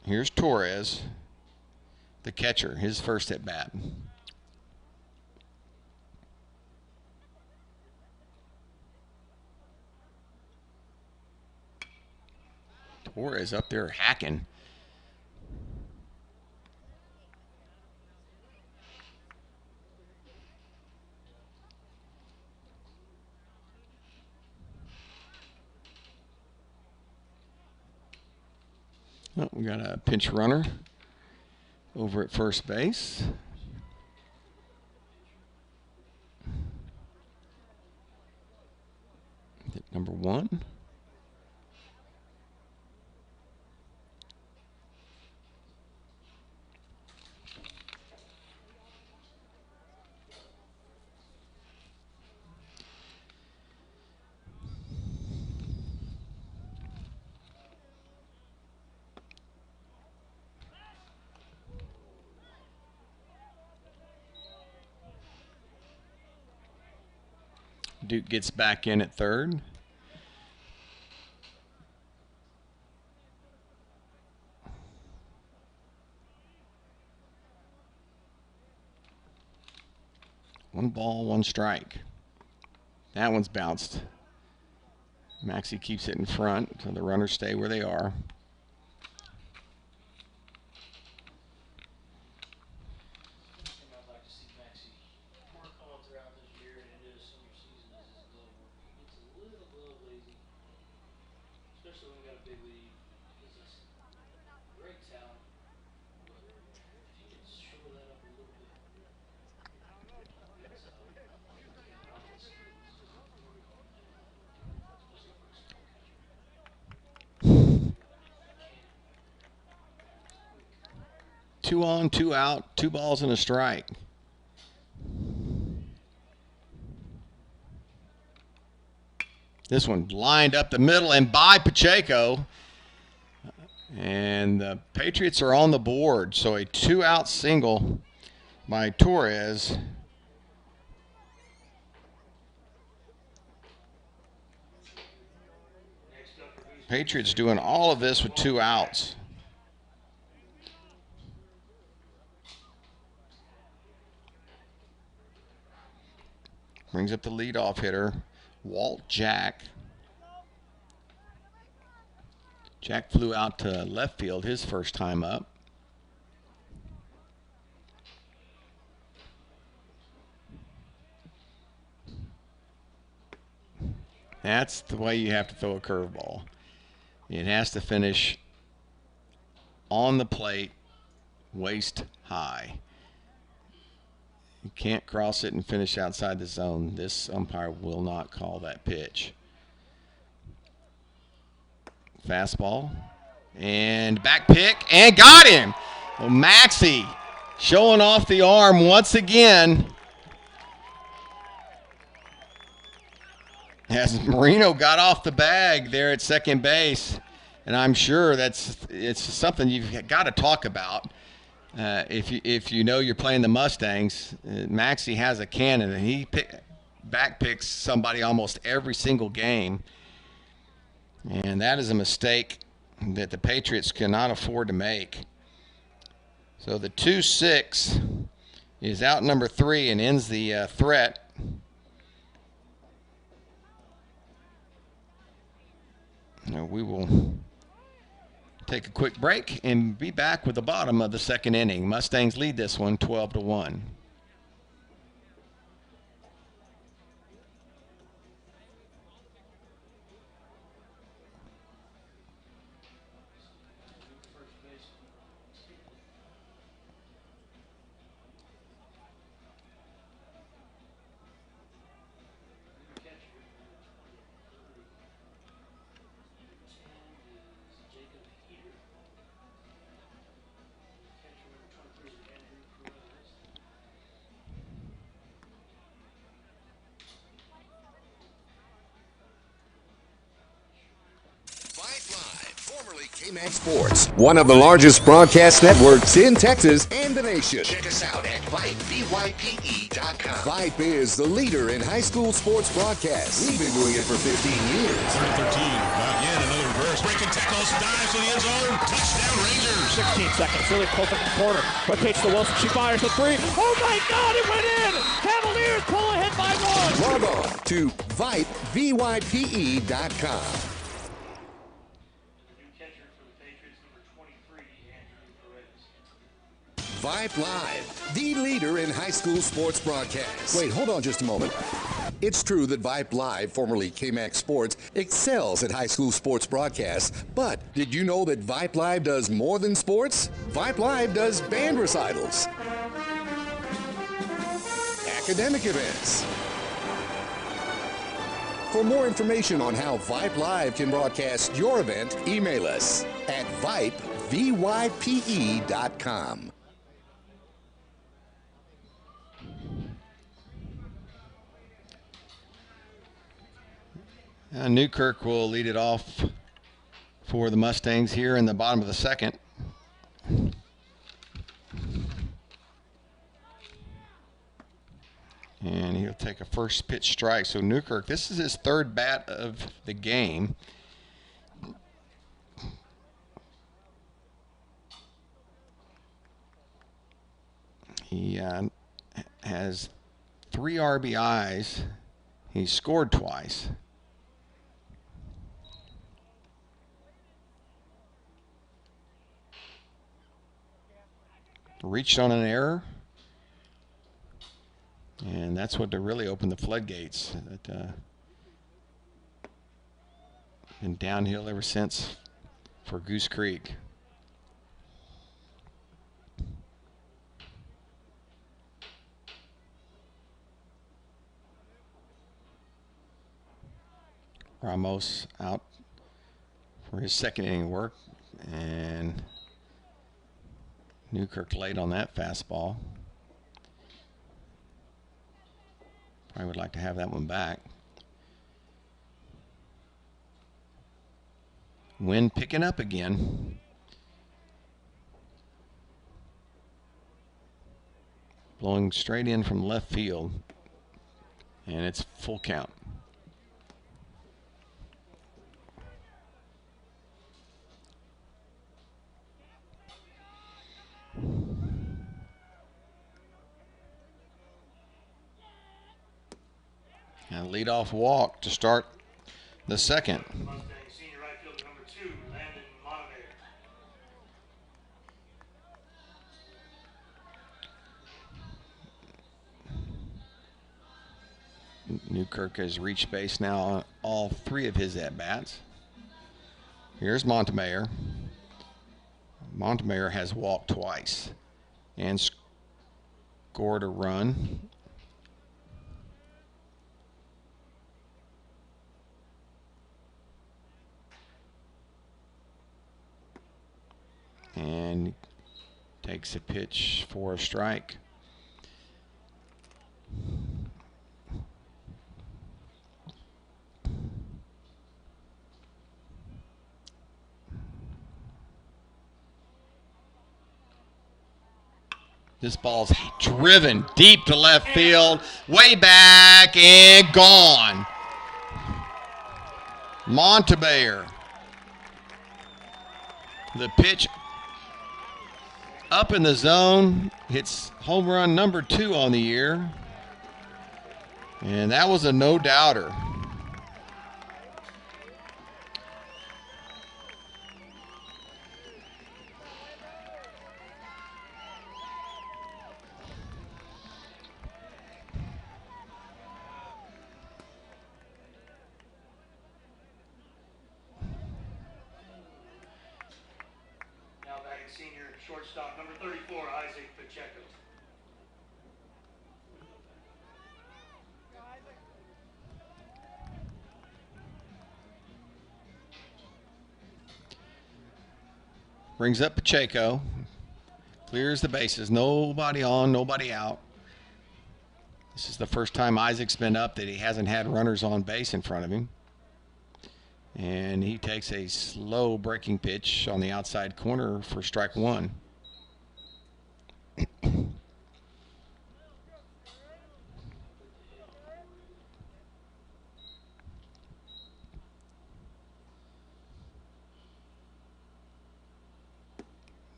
Here's Torres, the catcher, his first at bat. Torres up there hacking. Oh, we got a pinch runner over at first base. Hit number 1. Duke gets back in at third. One ball, 1 strike. That one's bounced Maxie keeps it in front, so the runners stay where they are. Two on, two out, 2 balls and a strike. This one lined up the middle and by Pacheco. And the Patriots are on the board. So a 2-out single by Torres. Patriots doing all of this with 2 outs. Brings up the leadoff hitter, Walt Jack. Jack flew out to left field his first time up. That's the way you have to throw a curveball. It has to finish on the plate, waist high. You can't cross it and finish outside the zone. This umpire will not call that pitch. Fastball. And back pick. And got him. Well, Maxie showing off the arm once again. As Marino got off the bag there at second base. And I'm sure it's something you've got to talk about. If you know you're playing the Mustangs, Maxie has a cannon, and he back picks somebody almost every single game. And that is a mistake that the Patriots cannot afford to make. So the 2-6 is out number 3 and ends the threat. Now we will take a quick break and be back with the bottom of the second inning. Mustangs lead this one 12-1. Sports, one of the largest broadcast networks in Texas and the nation. Check us out at Vype, VYPE.com. Vype is the leader in high school sports broadcasts. We've been doing it for 15 years. 13, not yet, another reverse, breaking tackles, dives to the end zone, touchdown Rangers. 16 seconds, really close up the corner. Rotates to Wilson, she fires the 3. Oh my God, it went in! Cavaliers pull ahead by 1. Log on to Vype, VYPE.com. Vype Live, the leader in high school sports broadcasts. Wait, hold on just a moment. It's true that Vype Live, formerly KMAX Sports, excels at high school sports broadcasts. But did you know that Vype Live does more than sports? Vype Live does band recitals, academic events. For more information on how Vype Live can broadcast your event, email us at Vype, VYPE.com. Newkirk will lead it off for the Mustangs here in the bottom of the second. And he'll take a first pitch strike. So Newkirk, this is his third bat of the game. He has 3 RBIs. He scored twice. reached on an error. And that's what really opened the floodgates. Been downhill ever since for Goose Creek. Ramos out for his second inning work, and Newkirk late on that fastball. Probably would like to have that one back. Wind picking up again. Blowing straight in from left field, and it's full count. And leadoff walk to start the second. Mustangs senior right fielder number 2, Landon Montemayor. Newkirk has reached base now on all 3 of his at-bats. Here's Montemayor. Montemayor has walked twice and scored a run. And takes a pitch for a strike. This ball's driven deep to left field, way back and gone. Montemayor. The pitch up in the zone, hits home run number 2 on the year. And that was a no-doubter. Now batting senior shortstop number 34, Isaac Pacheco. Brings up Pacheco. Clears the bases. Nobody on, nobody out. This is the first time Isaac's been up that he hasn't had runners on base in front of him. And he takes a slow breaking pitch on the outside corner for strike 1.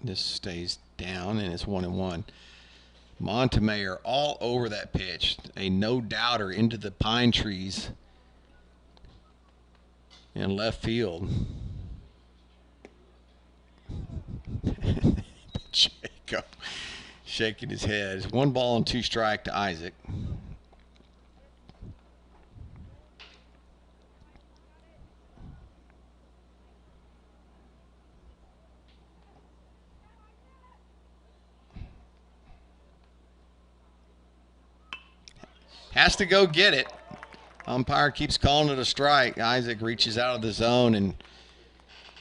This stays down, and it's 1-1. Montemayor all over that pitch. A no-doubter into the pine trees in left field. Pacheco shaking his head. It's 1 ball and 2 strike to Isaac. Has to go get it. Umpire keeps calling it a strike. Isaac reaches out of the zone and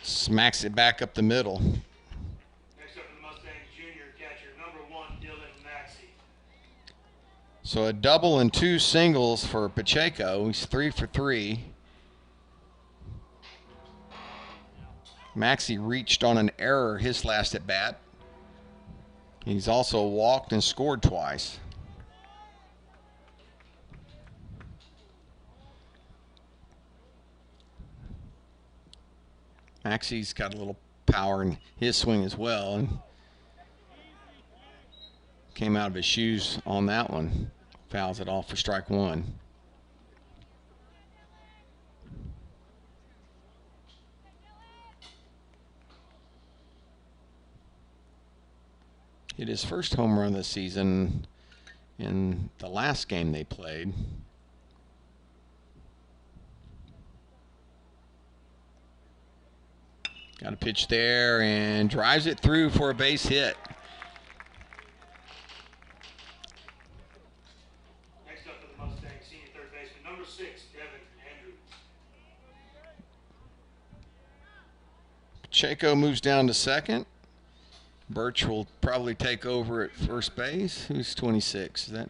smacks it back up the middle. Next up for the Mustangs, junior catcher number 1, Dylan Maxey. So a double and 2 singles for Pacheco. He's 3 for 3. Maxey reached on an error his last at bat. He's also walked and scored twice. Maxey's got a little power in his swing as well, and came out of his shoes on that one. Fouls it off for strike 1. Hit his first home run of the season in the last game they played. Got a pitch there and drives it through for a base hit. Next up for the Mustangs, senior third baseman, number 6, Devin Andrews. Pacheco moves down to second. Birch will probably take over at first base. Who's 26? Is that?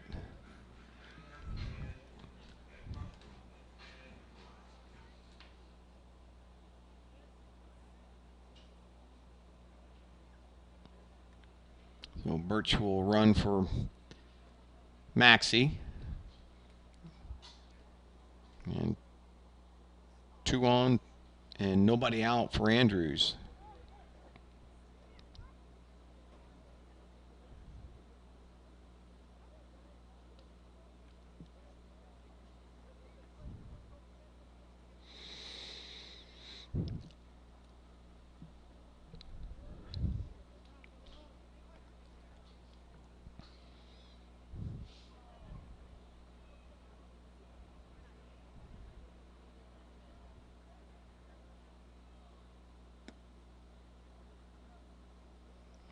So Birch will run for Maxey. And 2 on and nobody out for Andrews.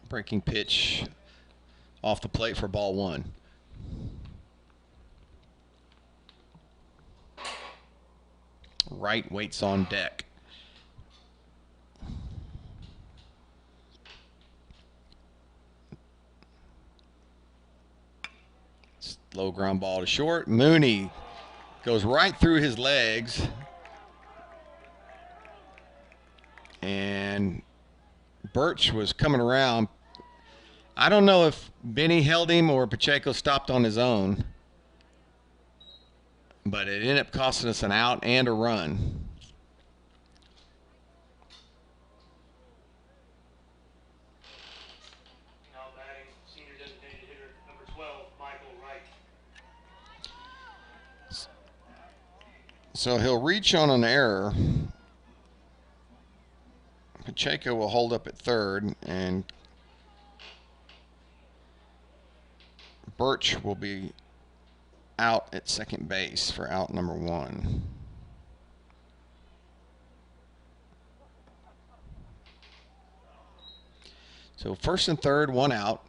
Breaking pitch off the plate for ball 1. Wright waits on deck. Low ground ball to short. Mooney goes right through his legs. And Birch was coming around. I don't know if Benny held him or Pacheco stopped on his own. But it ended up costing us an out and a run. Now batting, senior designated hitter, number 12, Michael Wright. So he'll reach on an error. Pacheco will hold up at third, and Birch will be out at second base for out number 1. So first and third, 1 out.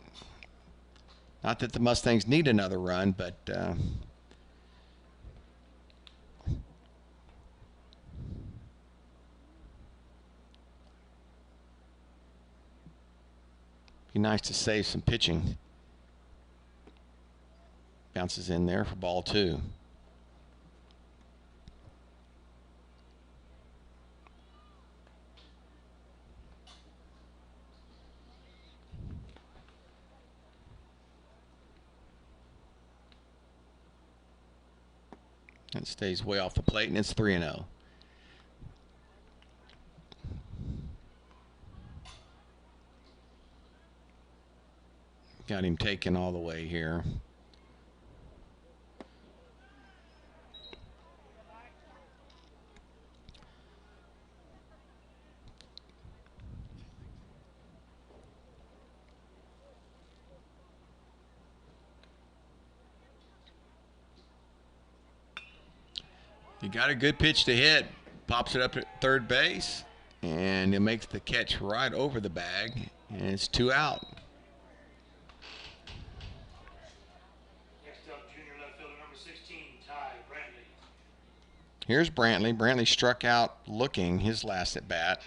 Not that the Mustangs need another run, but be nice to save some pitching. Bounces in there for ball 2. It stays way off the plate, and it's 3-0. Got him taken all the way here. He got a good pitch to hit, pops it up at third base, and it makes the catch right over the bag, and it's 2 out. Next up, junior left fielder, number 16, Ty Brantley. Here's Brantley. Brantley struck out looking his last at bat.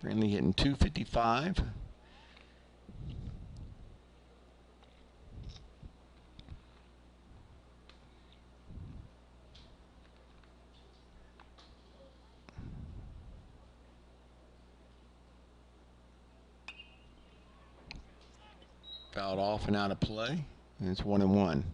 Brantley hitting .255. Fouled off and out of play, and it's 1-1.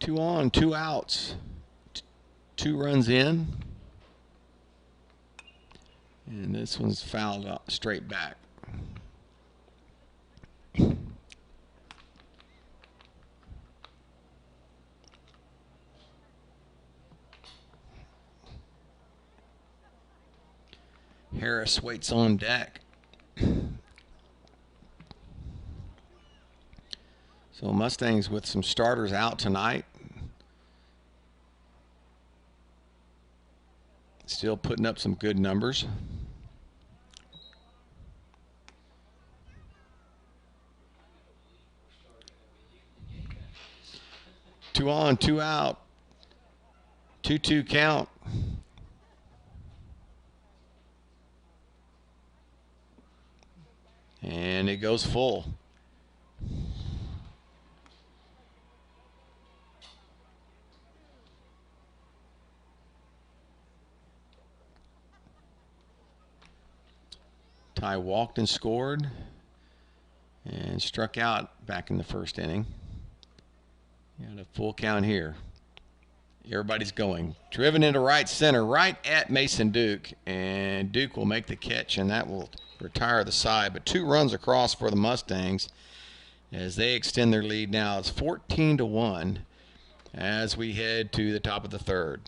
2 on, 2 outs. 2 runs in. And this one's fouled up straight back. Harris waits on deck. So Mustangs with some starters out tonight. Still putting up some good numbers. Two on, 2 out. 2-2 count. And it goes full. Ty walked and scored and struck out back in the first inning. Got a full count here. Everybody's going. Driven into right center, right at Mason Duke. And Duke will make the catch, and that will retire the side. But 2 runs across for the Mustangs as they extend their lead now. It's 14-1 as we head to the top of the 3rd.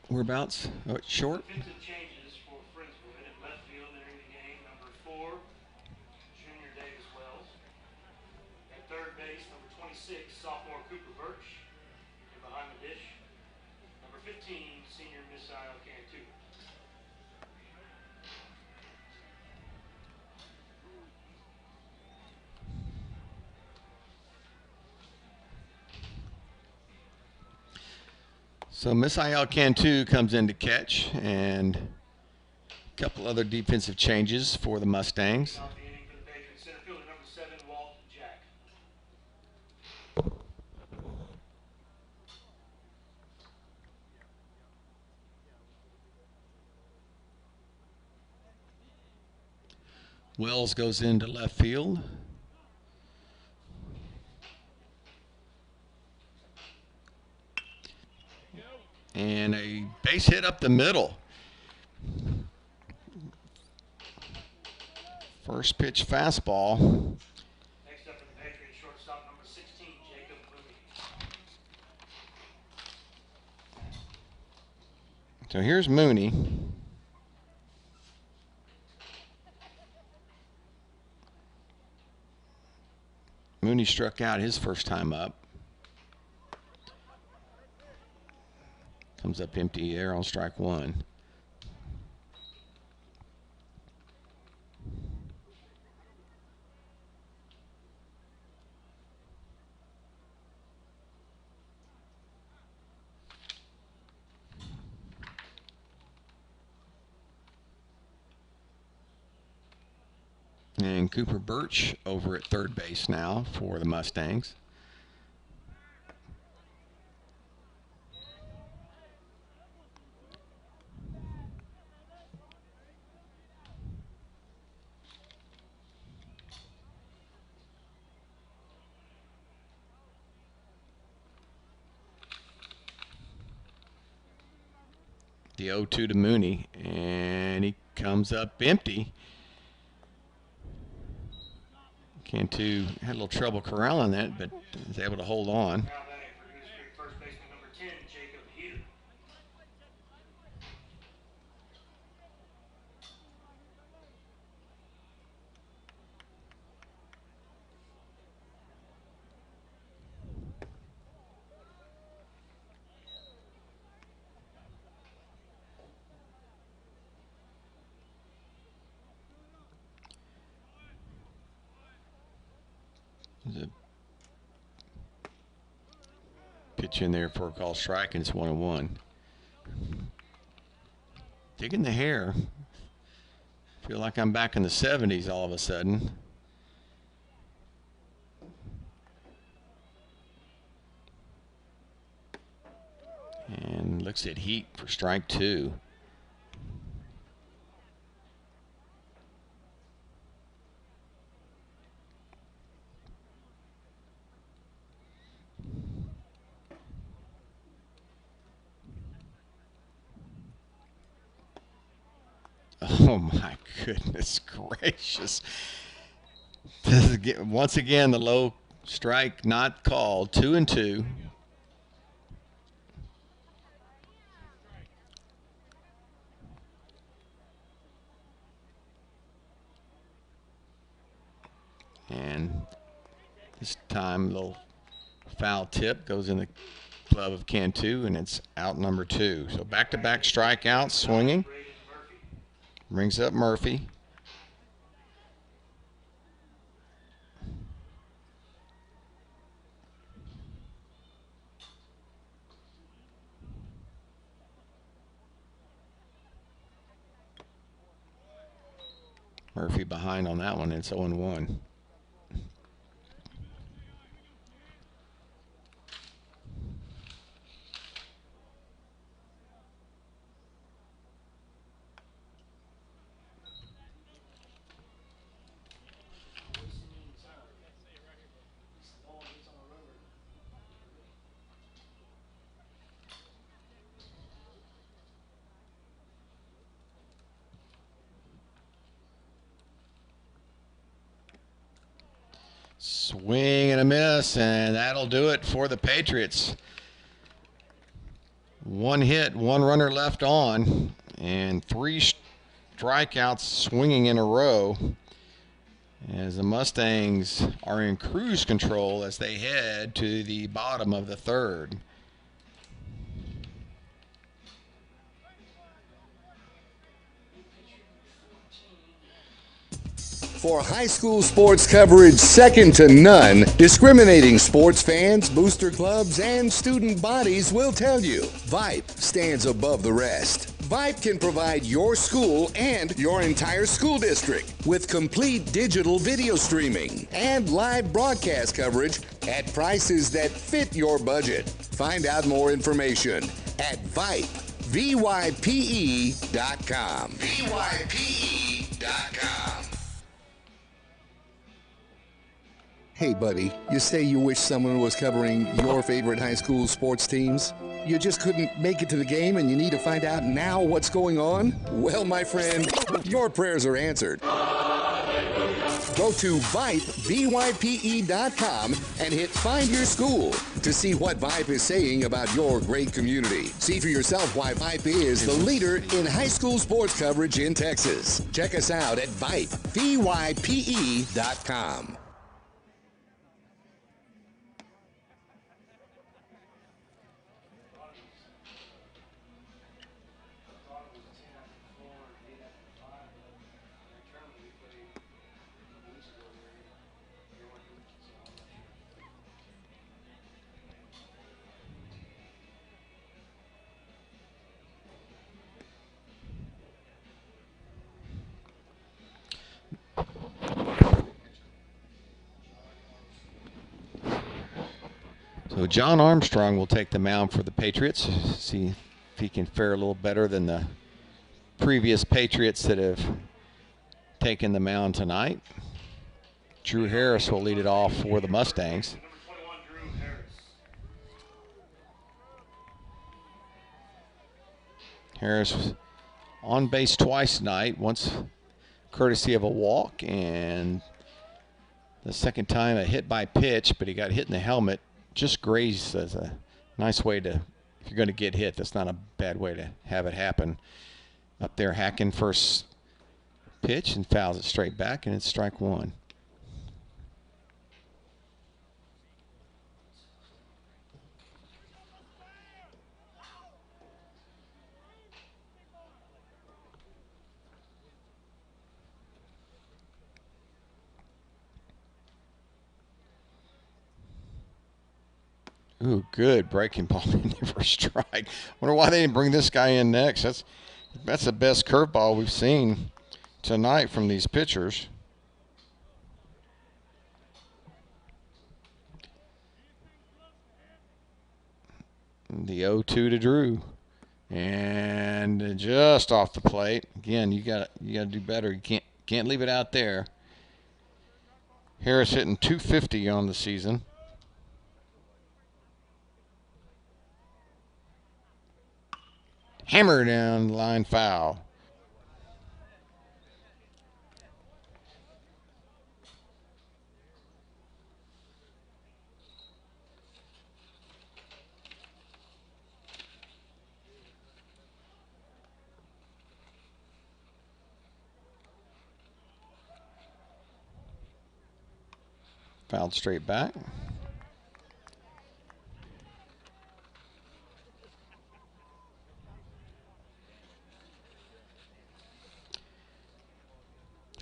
Whereabouts? Oh, short? Defensive changes for Friendswood. At left field entering the game, number 4, junior Davis Wells. At third base, number 26, sophomore Cooper Birch. And behind the dish, number 15, senior Misael Cantu. So Misael Cantu comes in to catch, and a couple other defensive changes for the Mustangs. Off the inning for the Patriots. Center fielder, number 7, Walt Jack. Wells goes into left field. And a base hit up the middle. First pitch fastball. Next up for the Patriots, shortstop, number 16, Jacob Mooney. So here's Mooney. Mooney struck out his first time up. Comes up empty there on strike 1. And Cooper Birch over at third base now for the Mustangs. The 0-2 to Mooney, and he comes up empty. Cantu had a little trouble corralling that, but was able to hold on. Now batting for Goose Creek, first baseman, number 10, Jacob Heater. There's a pitch in there for a call strike, and it's 1-1. Digging the hair. Feel like I'm back in the 70s all of a sudden. And looks at heat for strike 2. Oh my goodness gracious. Once again, the low strike not called. 2-2. And this time, a little foul tip goes in the glove of Cantu, and it's out number 2. So back-to-back strikeouts, swinging. Brings up Murphy. Murphy behind on that one. It's 0-1. Swing and a miss, and that'll do it for the Patriots. 1 hit, 1 runner left on, and 3 strikeouts swinging in a row as the Mustangs are in cruise control as they head to the bottom of the 3rd. For high school sports coverage second to none, discriminating sports fans, booster clubs, and student bodies will tell you Vype stands above the rest. Vype can provide your school and your entire school district with complete digital video streaming and live broadcast coverage at prices that fit your budget. Find out more information at Vype, VYPE.com. VYPE.com. Hey, buddy, you say you wish someone was covering your favorite high school sports teams? You just couldn't make it to the game and you need to find out now what's going on? Well, my friend, your prayers are answered. Go to Vype, VYPE.com, and hit Find Your School to see what Vype is saying about your great community. See for yourself why Vype is the leader in high school sports coverage in Texas. Check us out at Vype, VYPE.com. So John Armstrong will take the mound for the Patriots. See if he can fare a little better than the previous Patriots that have taken the mound tonight. Drew Harris will lead it off for the Mustangs. Number 21, Drew Harris. Harris was on base twice tonight, once courtesy of a walk, and the second time a hit by pitch, but he got hit in the helmet. Just grazed as a nice way to, if you're going to get hit, that's not a bad way to have it happen. Up there, hacking first pitch and fouls it straight back, and it's strike 1. Ooh, good breaking ball for a strike. Wonder why they didn't bring this guy in next. That's the best curveball we've seen tonight from these pitchers. The 0-2 to Drew, and just off the plate. Again, you got to do better. You can't leave it out there. Harris hitting .250 on the season. Hammer down the line, foul. Fouled straight back.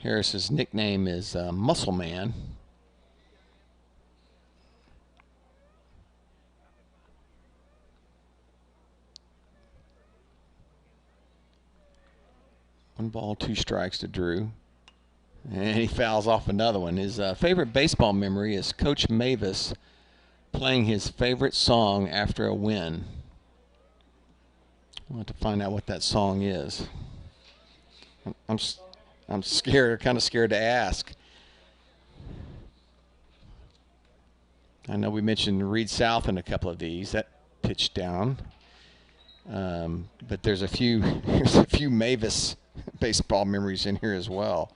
Harris's nickname is Muscle Man. One ball, 2 strikes to Drew. And he fouls off another one. His favorite baseball memory is Coach Mavis playing his favorite song after a win. I'll have to find out what that song is. I'm scared, kind of scared to ask. I know we mentioned Reed South in a couple of these. That pitched down. But there's a few Mavis baseball memories in here as well.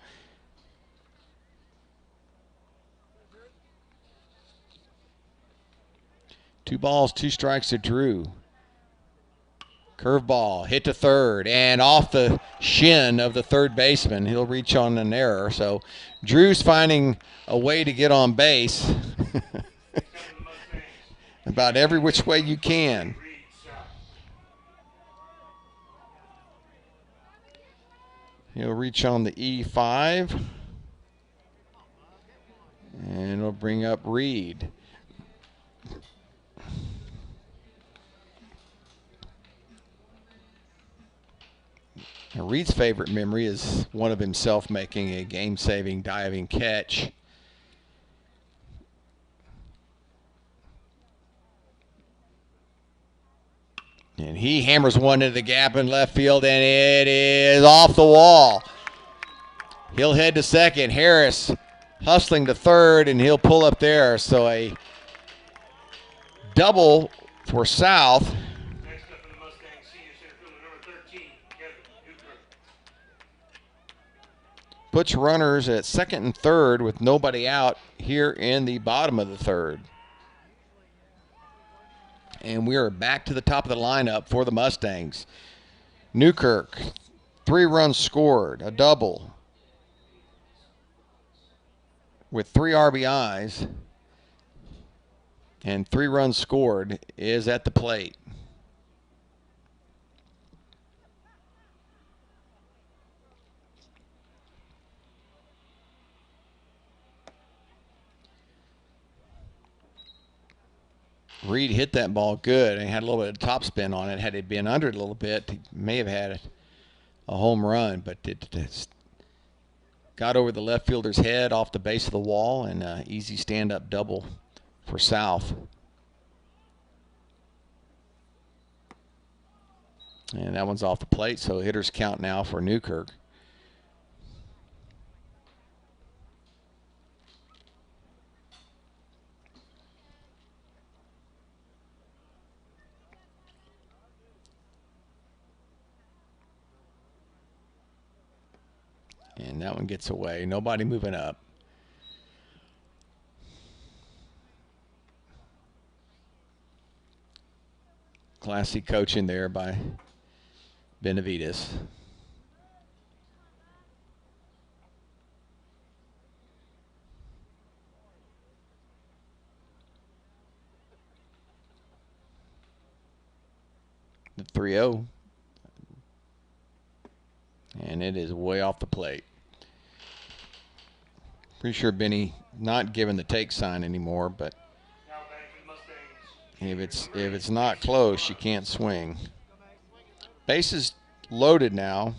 Two balls, 2 strikes to Drew. Curveball, hit to third, and off the shin of the third baseman. He'll reach on an error. So Drew's finding a way to get on base about every which way you can. He'll reach on the E5, and it'll bring up Reed. Now, Reed's favorite memory is one of himself making a game-saving diving catch. And he hammers one into the gap in left field, and it is off the wall. He'll head to second. Harris hustling to third, and he'll pull up there. So a double for South. Next up in the Mustangs, senior center fielder number 13, Kevin Newkirk. Puts runners at second and third with nobody out here in the bottom of the third. And we are back to the top of the lineup for the Mustangs. Newkirk, 3 runs scored, a double with 3 RBIs, and 3 runs scored is at the plate. Reed hit that ball good and had a little bit of topspin on it. Had it been under it a little bit, he may have had a home run, but it got over the left fielder's head off the base of the wall, and easy stand-up double for South. And that one's off the plate, so hitters count now for Newkirk. And that one gets away. Nobody moving up. Classy coaching there by Benavides. The 3-0. And it is way off the plate. Pretty sure Benny not giving the take sign anymore, but Now back to the Mustangs, If it's not close, you can't swing. Bases loaded now.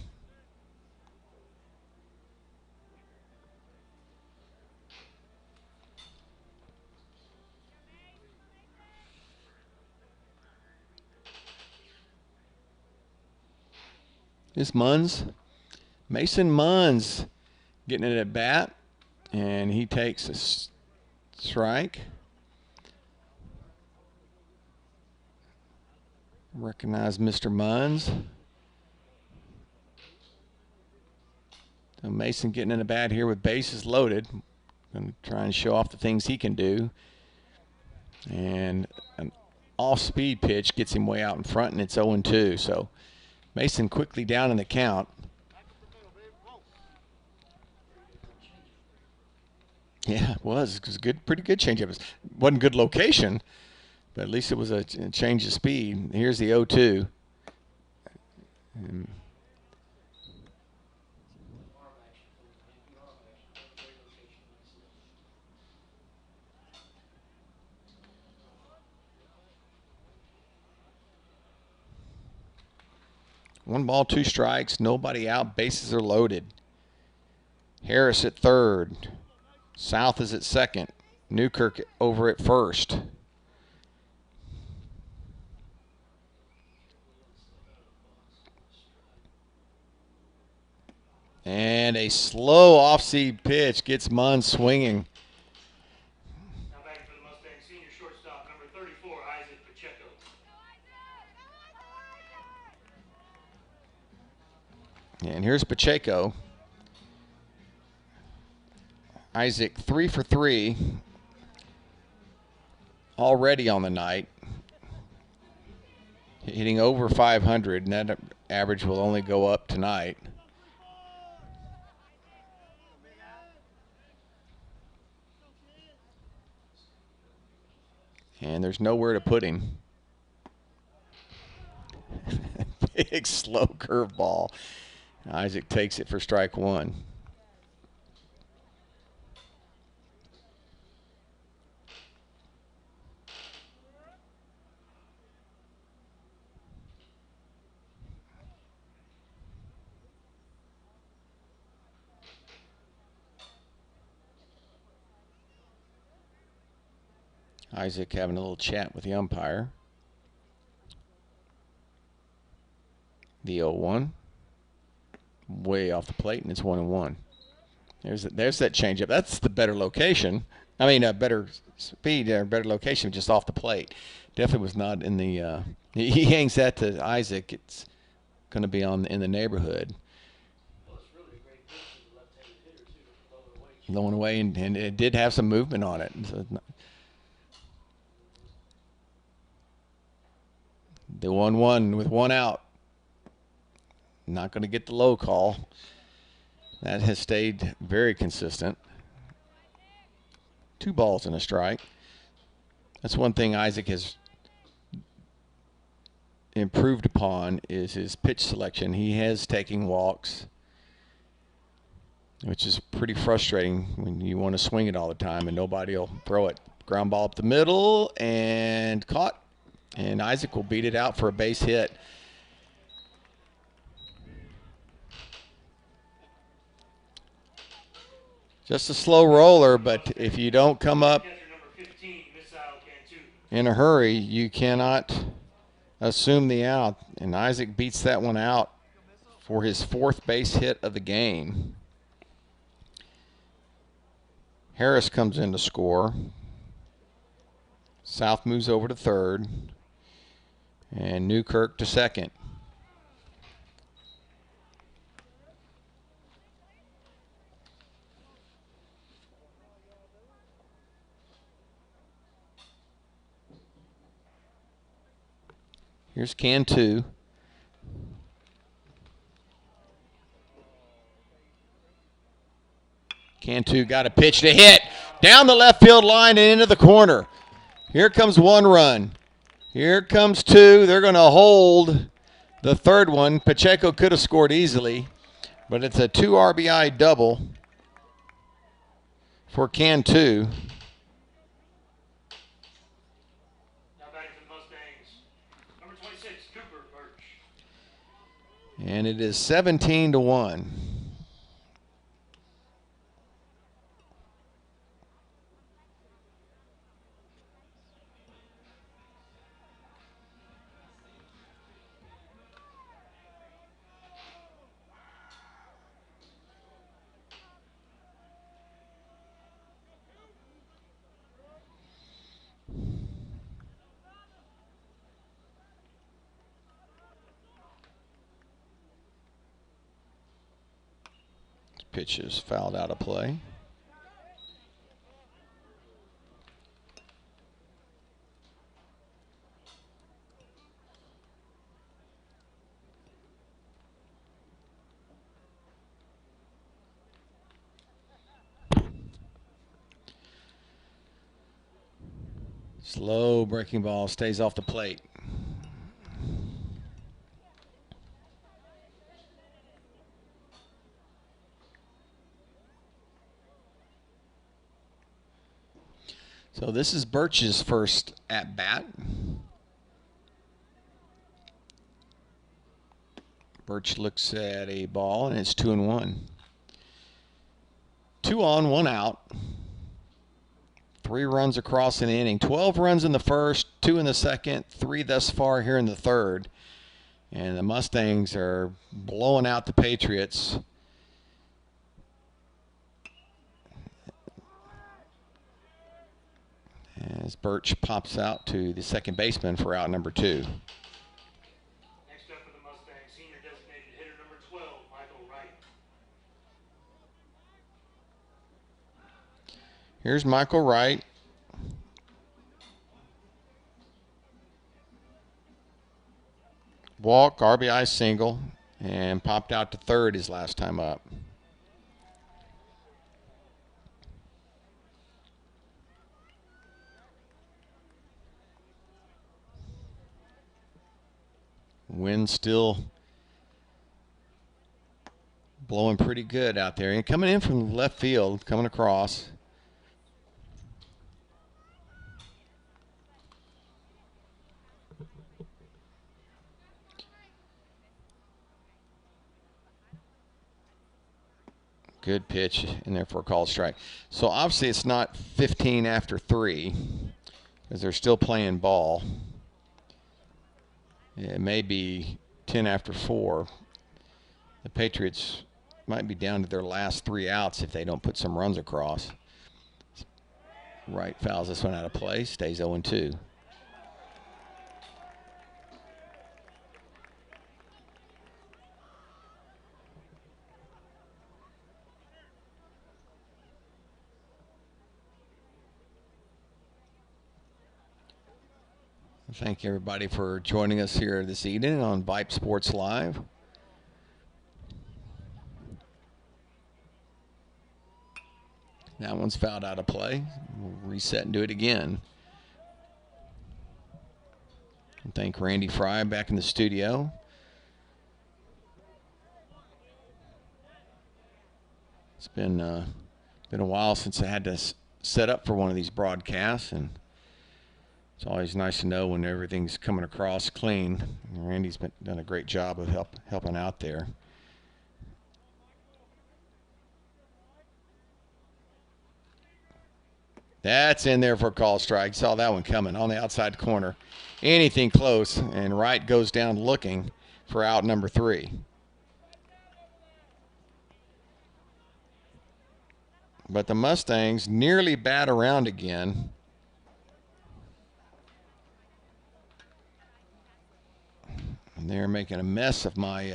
This Mason Munns getting it at bat, and he takes a strike. Recognize Mr. Munns. So Mason getting in the bat here with bases loaded. Going to try and show off the things he can do. And an off-speed pitch gets him way out in front, and it's 0-2. So Mason quickly down in the count. Yeah, it was. It was a pretty good changeup. It wasn't good location, but at least it was a change of speed. Here's the 0-2. One ball, two strikes, nobody out, bases are loaded. Harris at third. South is at second. Newkirk over at first. And a slow off-speed pitch gets Munn swinging. Now back for the Mustangs senior shortstop, number 34, Isaac Pacheco. And here's Pacheco. Isaac 3 for 3 already on the night. Hitting over 500, and that average will only go up tonight. And there's nowhere to put him. Big slow curveball. Isaac takes it for strike one. Isaac having a little chat with the umpire. The 0-1. Way off the plate, and it's 1-1. There's that changeup. That's the better location. I mean, a better speed or better location just off the plate. Definitely was not in the. He hangs that to Isaac. It's going to be in the neighborhood. Well, it's really a great pitch to the left-handed hitter, too, Low and away, and it did have some movement on it. So the 1-1 with one out. Not going to get the low call. That has stayed very consistent. 2 balls and a strike. That's one thing Isaac has improved upon is his pitch selection. He has taken walks, which is pretty frustrating when you want to swing it all the time and nobody will throw it. Ground ball up the middle and caught. And Isaac will beat it out for a base hit. Just a slow roller, but if you don't come up in a hurry, you cannot assume the out. And Isaac beats that one out for his 4th base hit of the game. Harris comes in to score. South moves over to third. And Newkirk to second. Here's Cantu. Cantu got a pitch to hit down the left field line and into the corner. Here comes 1 run. Here comes 2. They're going to hold the 3rd one. Pacheco could have scored easily, but it's a 2 RBI double for Cantu. Now batting Cooper Birch. And it is 17-1. Pitch is fouled out of play. Slow breaking ball, stays off the plate. So this is Birch's first at bat. Birch looks at a ball and it's 2-1. 2 on, 1 out. 3 runs across an inning. 12 runs in the first, 2 in the second, 3 thus far here in the third. And the Mustangs are blowing out the Patriots. As Birch pops out to the second baseman for out number 2. Next up for the Mustangs, senior designated hitter number 12, Michael Wright. Here's Michael Wright. Walk, RBI single, and popped out to third his last time up. Wind still blowing pretty good out there. And coming in from left field, coming across. Good pitch in there for a called strike. So obviously it's not 15 after 3 because they're still playing ball. It may be 10 after 4. The Patriots might be down to their last 3 outs if they don't put some runs across. Wright fouls this one out of play, stays 0-2. Thank everybody for joining us here this evening on Vype Sports Live. That one's fouled out of play. We'll reset and do it again. And thank Randy Fry back in the studio. It's been a while since I had to set up for one of these broadcasts, and it's always nice to know when everything's coming across clean. Randy's done a great job of helping out there. That's in there for a call strike. Saw that one coming on the outside corner. Anything close, and Wright goes down looking for out number 3. But the Mustangs nearly bat around again. And they're making a mess of my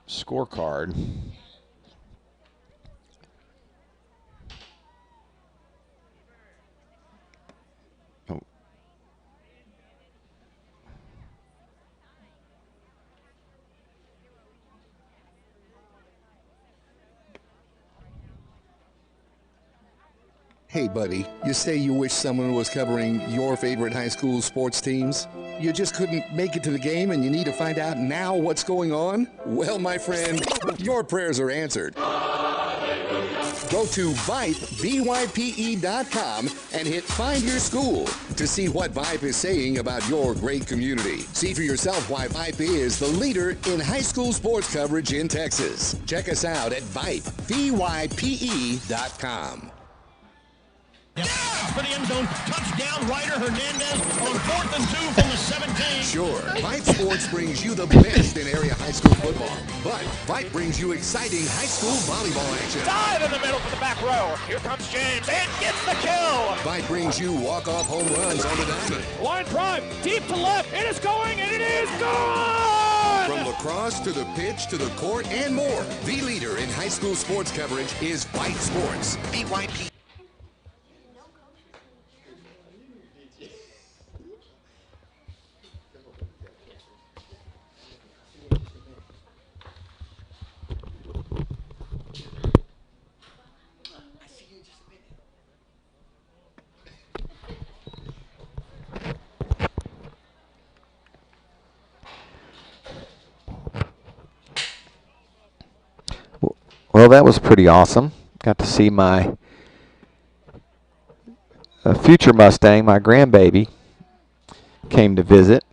scorecard. Oh. Hey, buddy, you say you wish someone was covering your favorite high school sports teams? You just couldn't make it to the game and you need to find out now what's going on? Well, my friend, your prayers are answered. Go to Vype, VYPE.com, and hit Find Your School to see what Vype is saying about your great community. See for yourself why Vype is the leader in high school sports coverage in Texas. Check us out at Vype, VYPE.com. For the end zone, touchdown, Ryder Hernandez on 4th and 2 from the 17. Sure, Vype Sports brings you the best in area high school football, but Vype brings you exciting high school volleyball action. Dive in the middle for the back row. Here comes James and gets the kill. Vype brings you walk-off home runs on the diamond. Line drive, deep to left. It is going, and it is gone. From lacrosse to the pitch to the court and more, the leader in high school sports coverage is Vype Sports. VYP. Well, that was pretty awesome. Got to see my future Mustang, my grandbaby, came to visit.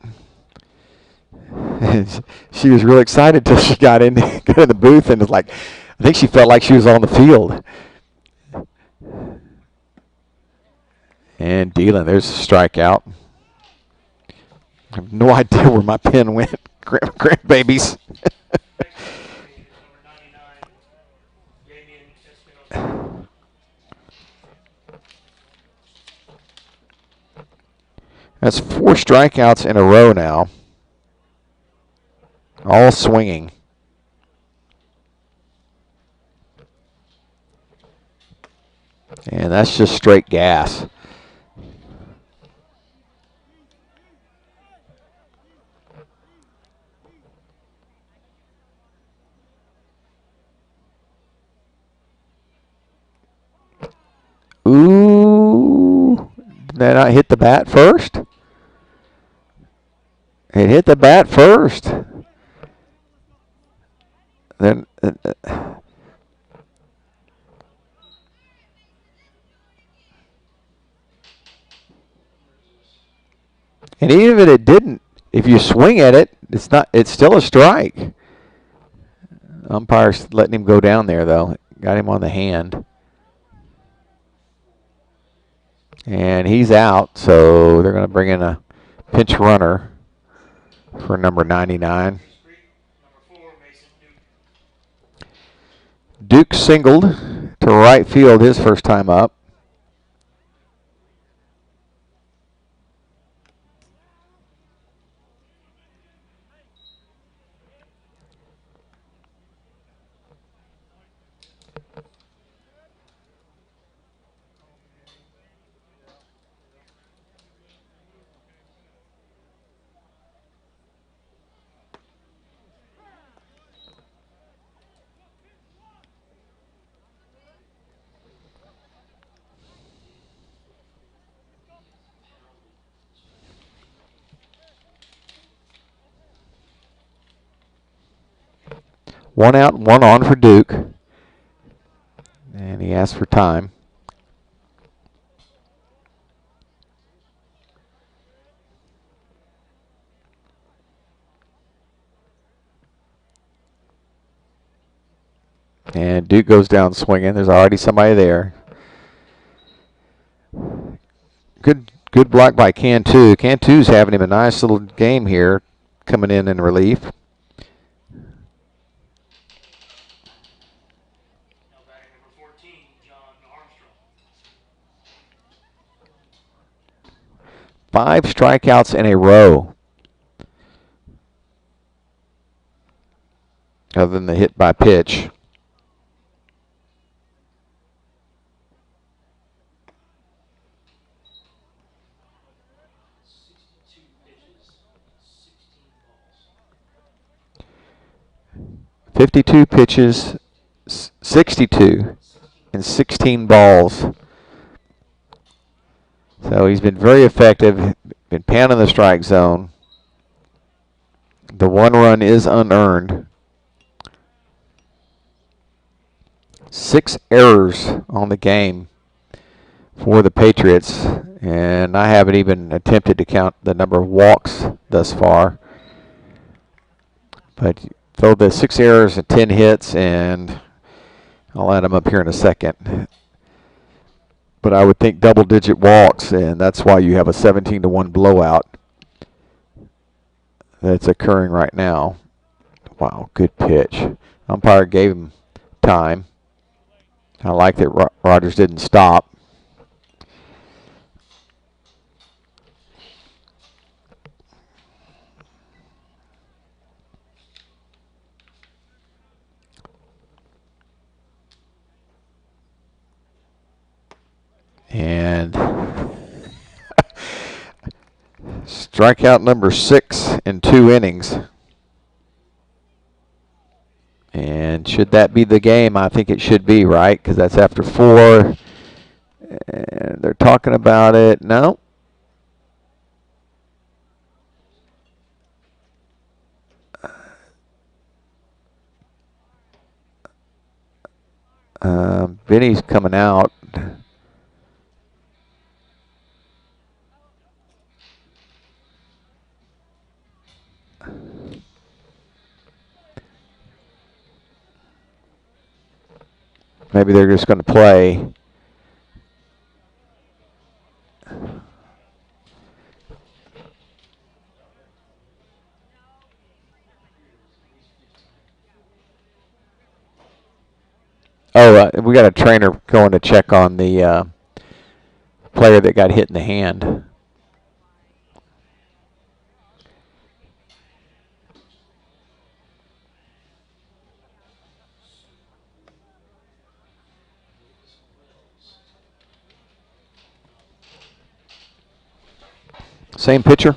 And she was real excited till she got in the booth and was like, I think she felt like she was on the field. And dealing, there's a strikeout. I have no idea where my pen went. Grandbabies. That's 4 strikeouts in a row now. All swinging. And that's just straight gas. Ooh. Did that not hit the bat first? It hit the bat first. Then and even if it didn't, if you swing at it, it's still a strike. Umpire's letting him go down there though. Got him on the hand. And he's out, so they're going to bring in a pinch runner for number 99. Duke singled to right field his first time up. One out, one on for Duke. And he asked for time. And Duke goes down swinging. There's already somebody there. Good block by Cantu. Cantu's having him a nice little game here, coming in relief. Five strikeouts in a row. Other than the hit by pitch. .52 pitches, 62, and 16 balls. So he's been very effective, been pounding the strike zone. The one run is unearned. 6 errors on the game for the Patriots, and I haven't even attempted to count the number of walks thus far. But throw the 6 errors and 10 hits, and I'll add them up here in a second. But I would think double-digit walks, and that's why you have a 17-1 blowout that's occurring right now. Wow, good pitch. Umpire gave him time. I like that Rogers didn't stop. And strikeout number 6 in 2 innings. And should that be the game? I think it should be, right? Because that's after 4. And they're talking about it. No. Vinny's coming out. Maybe they're just going to play. Oh, we got a trainer going to check on the player that got hit in the hand. Same pitcher.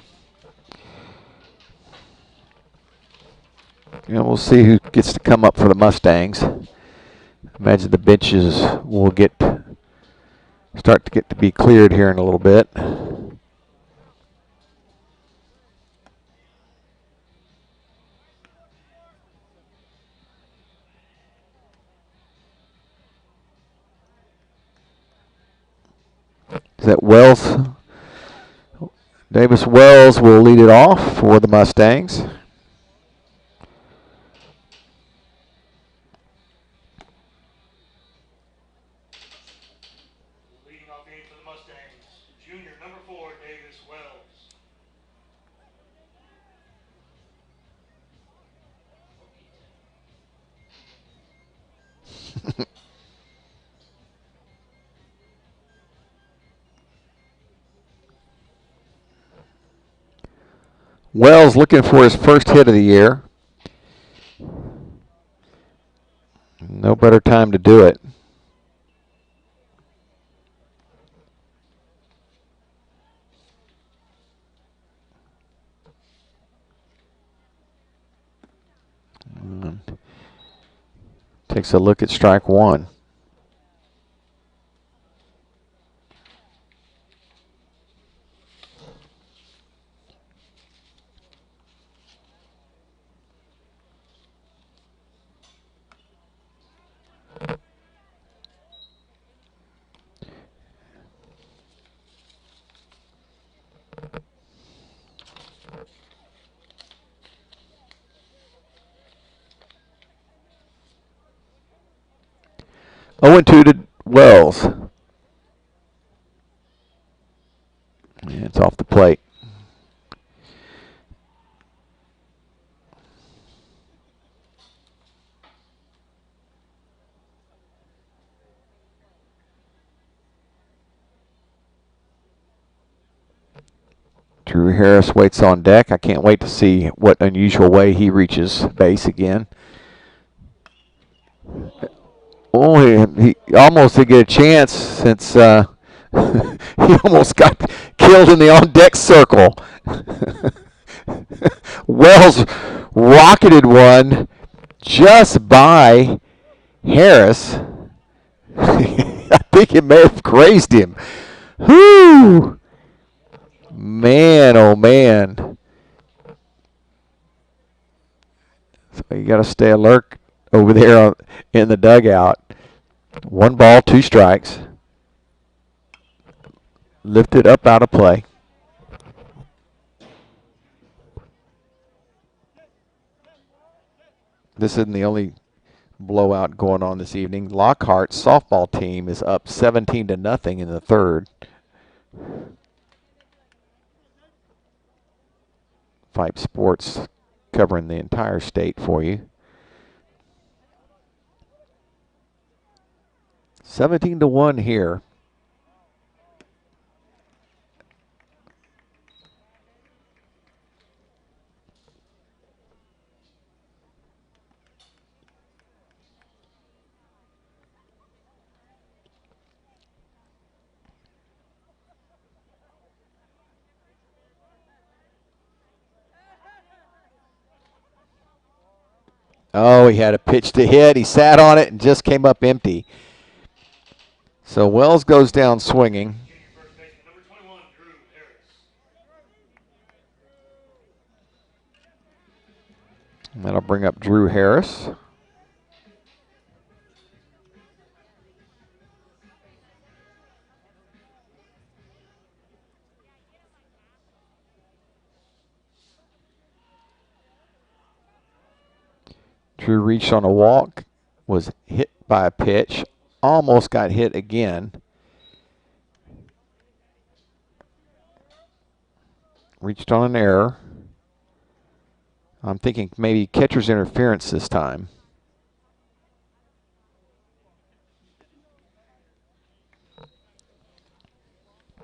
And we'll see who gets to come up for the Mustangs. Imagine the benches will start to get to be cleared here in a little bit. Is that Wells? Davis Wells will lead it off for the Mustangs. Leading off game for the Mustangs, junior number 4, Davis Wells. Wells looking for his first hit of the year. No better time to do it. Takes a look at strike 1. Oh, 0-2 to Wells. Yeah, it's off the plate. Drew Harris waits on deck. I can't wait to see what unusual way he reaches base again. Oh, he almost did get a chance since he almost got killed in the on-deck circle. Wells rocketed one just by Harris. I think it may have grazed him. Whoo! Man, oh man. So you got to stay alert over there in the dugout. 1 ball, 2 strikes. Lifted up out of play. This isn't the only blowout going on this evening. Lockhart's softball team is up 17-0 in the third. Vype Sports covering the entire state for you. 17-1 here. Oh, he had a pitch to hit. He sat on it and just came up empty. So Wells goes down swinging. And that'll bring up Drew Harris. Drew reached on a walk, was hit by a pitch, almost got hit again. Reached on an error. I'm thinking maybe catcher's interference this time.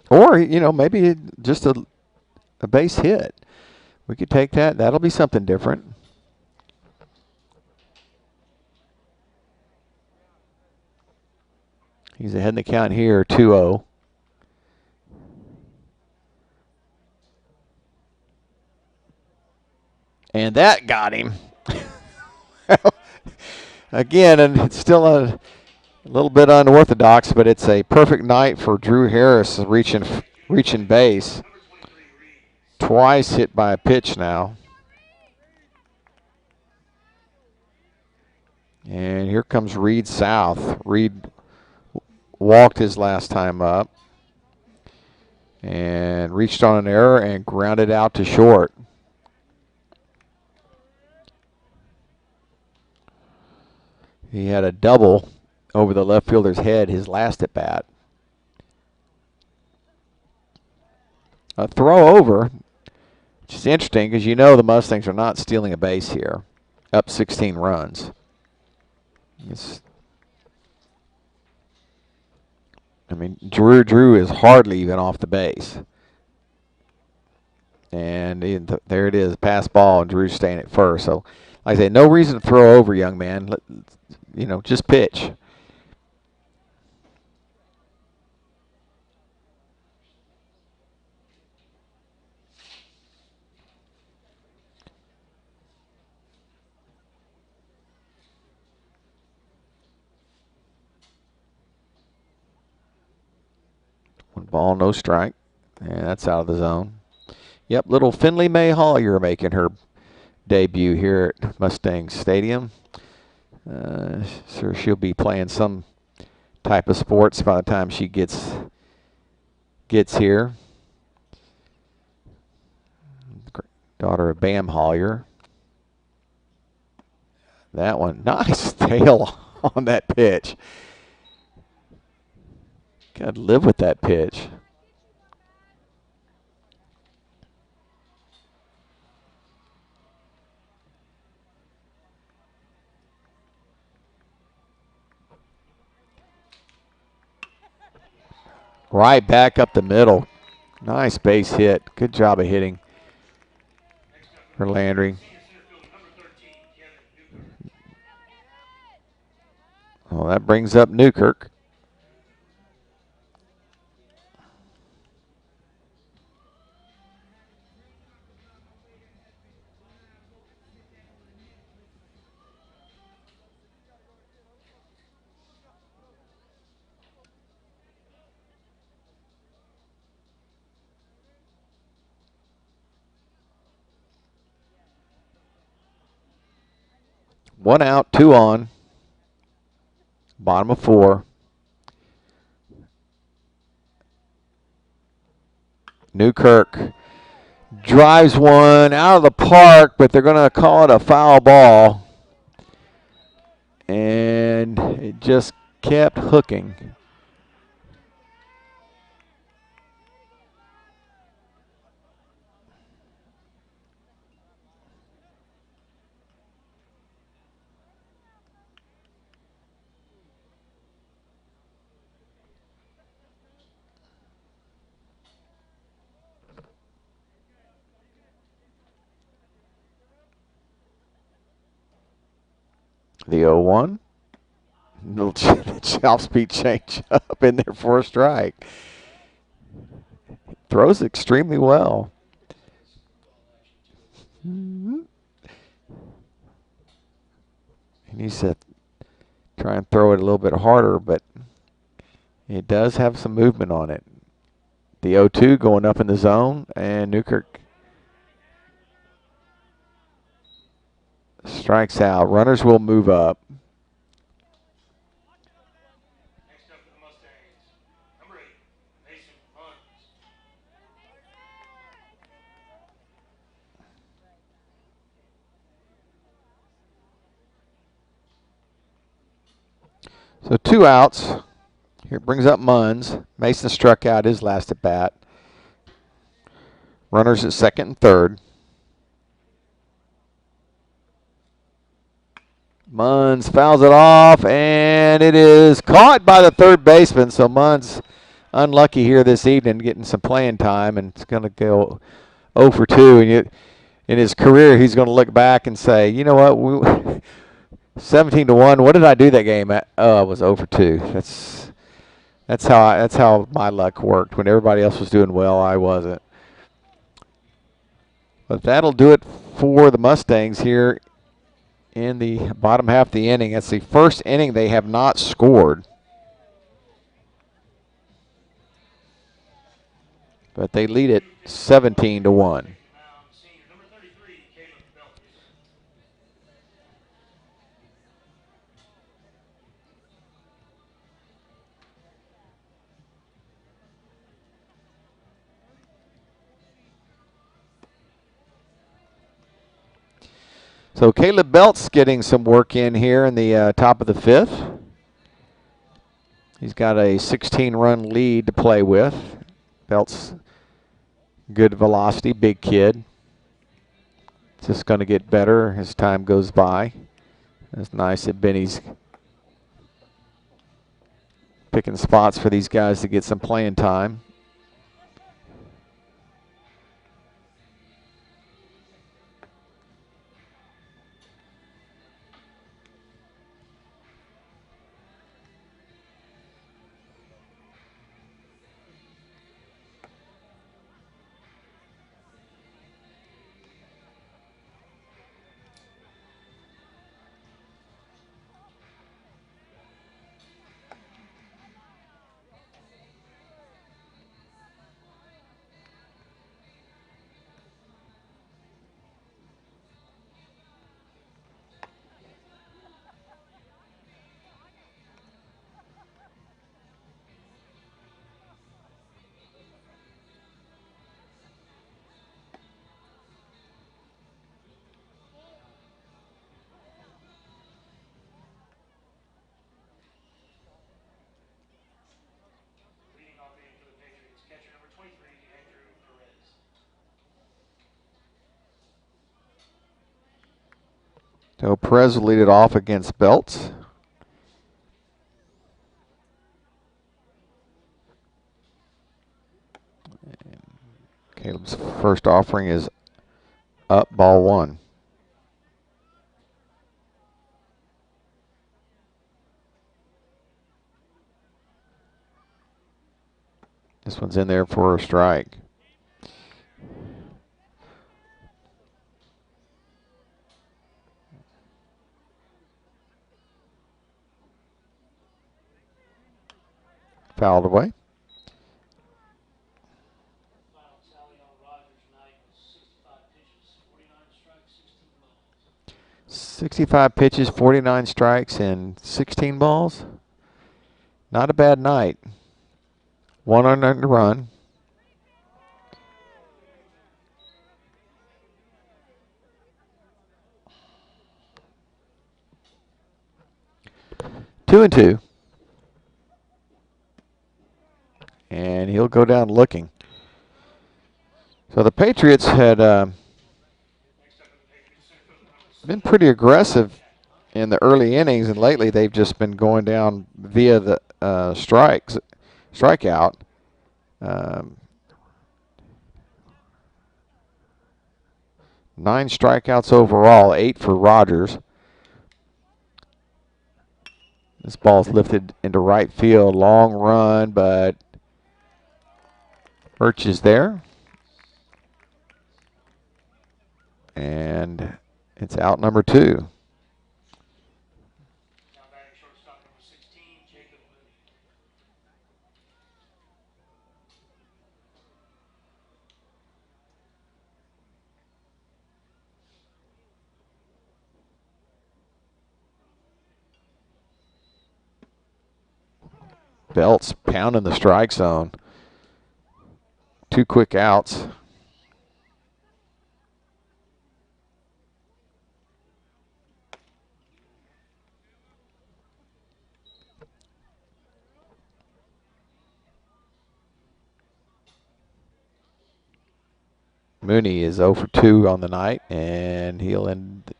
Or, you know, maybe just a base hit. We could take that. That'll be something different. He's ahead in the count here, 2-0. And that got him. Again, and it's still a little bit unorthodox, but it's a perfect night for Drew Harris reaching base. Twice hit by a pitch now. And here comes Reed South. Reed walked his last time up and reached on an error and grounded out to short. He had a double over the left fielder's head his last at bat. A throw over, which is interesting because you know the Mustangs are not stealing a base here. Up 16 runs. Drew is hardly even off the base. And there it is, pass ball, and Drew's staying at first. So, like I say, no reason to throw over, young man. You know, just pitch. One ball, no strike. And that's out of the zone. Yep, little Finley Mae Hollier making her debut here at Mustang Stadium. Sure, she'll be playing some type of sports by the time she gets here. Daughter of Bam Hollier. That one, nice tail on that pitch. Got to live with that pitch. Right back up the middle. Nice base hit. Good job of hitting for Landry. Well, that brings up Newkirk. One out, two on. Bottom of 4. Newkirk drives one out of the park, but they're going to call it a foul ball. And it just kept hooking. The 0-1. Little chop speed change up in there for a strike. Throws extremely well. He needs to try and throw it a little bit harder, but it does have some movement on it. The 0-2 going up in the zone, and Newkirk strikes out. Runners will move up. Next up for the Mustangs, number 8, Mason Munns. So 2 outs. Here it brings up Munns. Mason struck out his last at bat. Runners at second and third. Munns fouls it off, and it is caught by the third baseman. So Munns unlucky here this evening, getting some playing time, and it's going to go 0 for 2. And in his career, he's going to look back and say, you know what, 17-1. What did I do that game at? Oh, it was 0 for 2. That's how my luck worked. When everybody else was doing well, I wasn't. But that'll do it for the Mustangs here in the bottom half of the inning. It's the first inning they have not scored. But they lead it 17-1. So Caleb Belt's getting some work in here in the top of the 5th. He's got a 16-run lead to play with. Belt's good velocity, big kid. It's just going to get better as time goes by. It's nice that Benny's picking spots for these guys to get some playing time. Leading off inning for the Patriots, catcher number 23, Andrew Perez. So Perez will lead it off against Belts. Caleb's first offering is up, ball 1. This one's in there for a strike. Fouled away. Final tally on Rogers tonight was 65 pitches, 49 strikes, 16 balls. 65 pitches, 49 strikes, and 16 balls. Not a bad night. 1 unearned run. Two and two. And he'll go down looking. So the Patriots had been pretty aggressive in the early innings, and lately they've just been going down via the strikeout. 9 strikeouts overall, 8 for Rogers. This ball's lifted into right field. Long run, but Birch is there. And it's out number 2. Belt's pounding the strike zone. 2 quick outs. Mooney is 0 for 2 on the night, and he'll end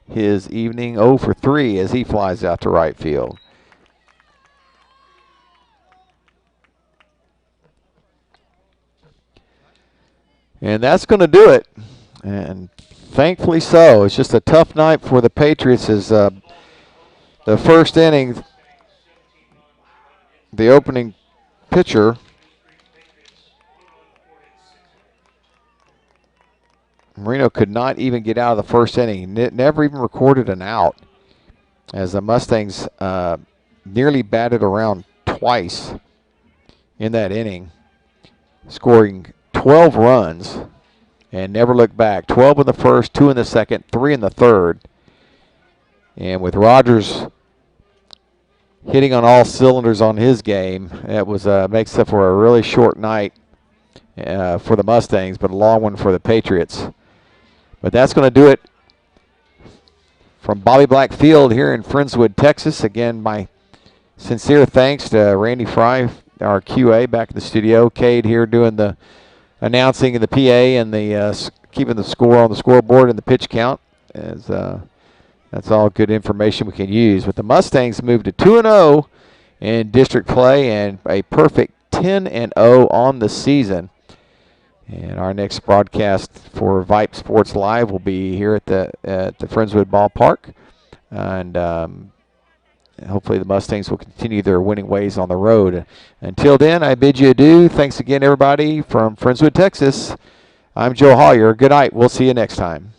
his evening 0 for 3 as he flies out to right field. And that's going to do it, and thankfully so. It's just a tough night for the Patriots as the first inning, the opening pitcher, Marino, could not even get out of the first inning. Never even recorded an out as the Mustangs nearly batted around twice in that inning, scoring 12 runs and never looked back. 12 in the first, 2 in the second, 3 in the third. And with Rogers hitting on all cylinders on his game, it was makes up for a really short night for the Mustangs, but a long one for the Patriots. But that's going to do it from Bobby Black Field here in Friendswood, Texas. Again, my sincere thanks to Randy Fry, our QA, back in the studio. Cade here doing the announcing of the PA and the keeping the score on the scoreboard and the pitch count. As that's all good information we can use. But the Mustangs moved to 2-0 in district play and a perfect 10-0 on the season. And our next broadcast for Vype Sports Live will be here at the Friendswood Ballpark. And hopefully the Mustangs will continue their winning ways on the road. Until then, I bid you adieu. Thanks again, everybody, from Friendswood, Texas. I'm Joe Hollier. Good night. We'll see you next time.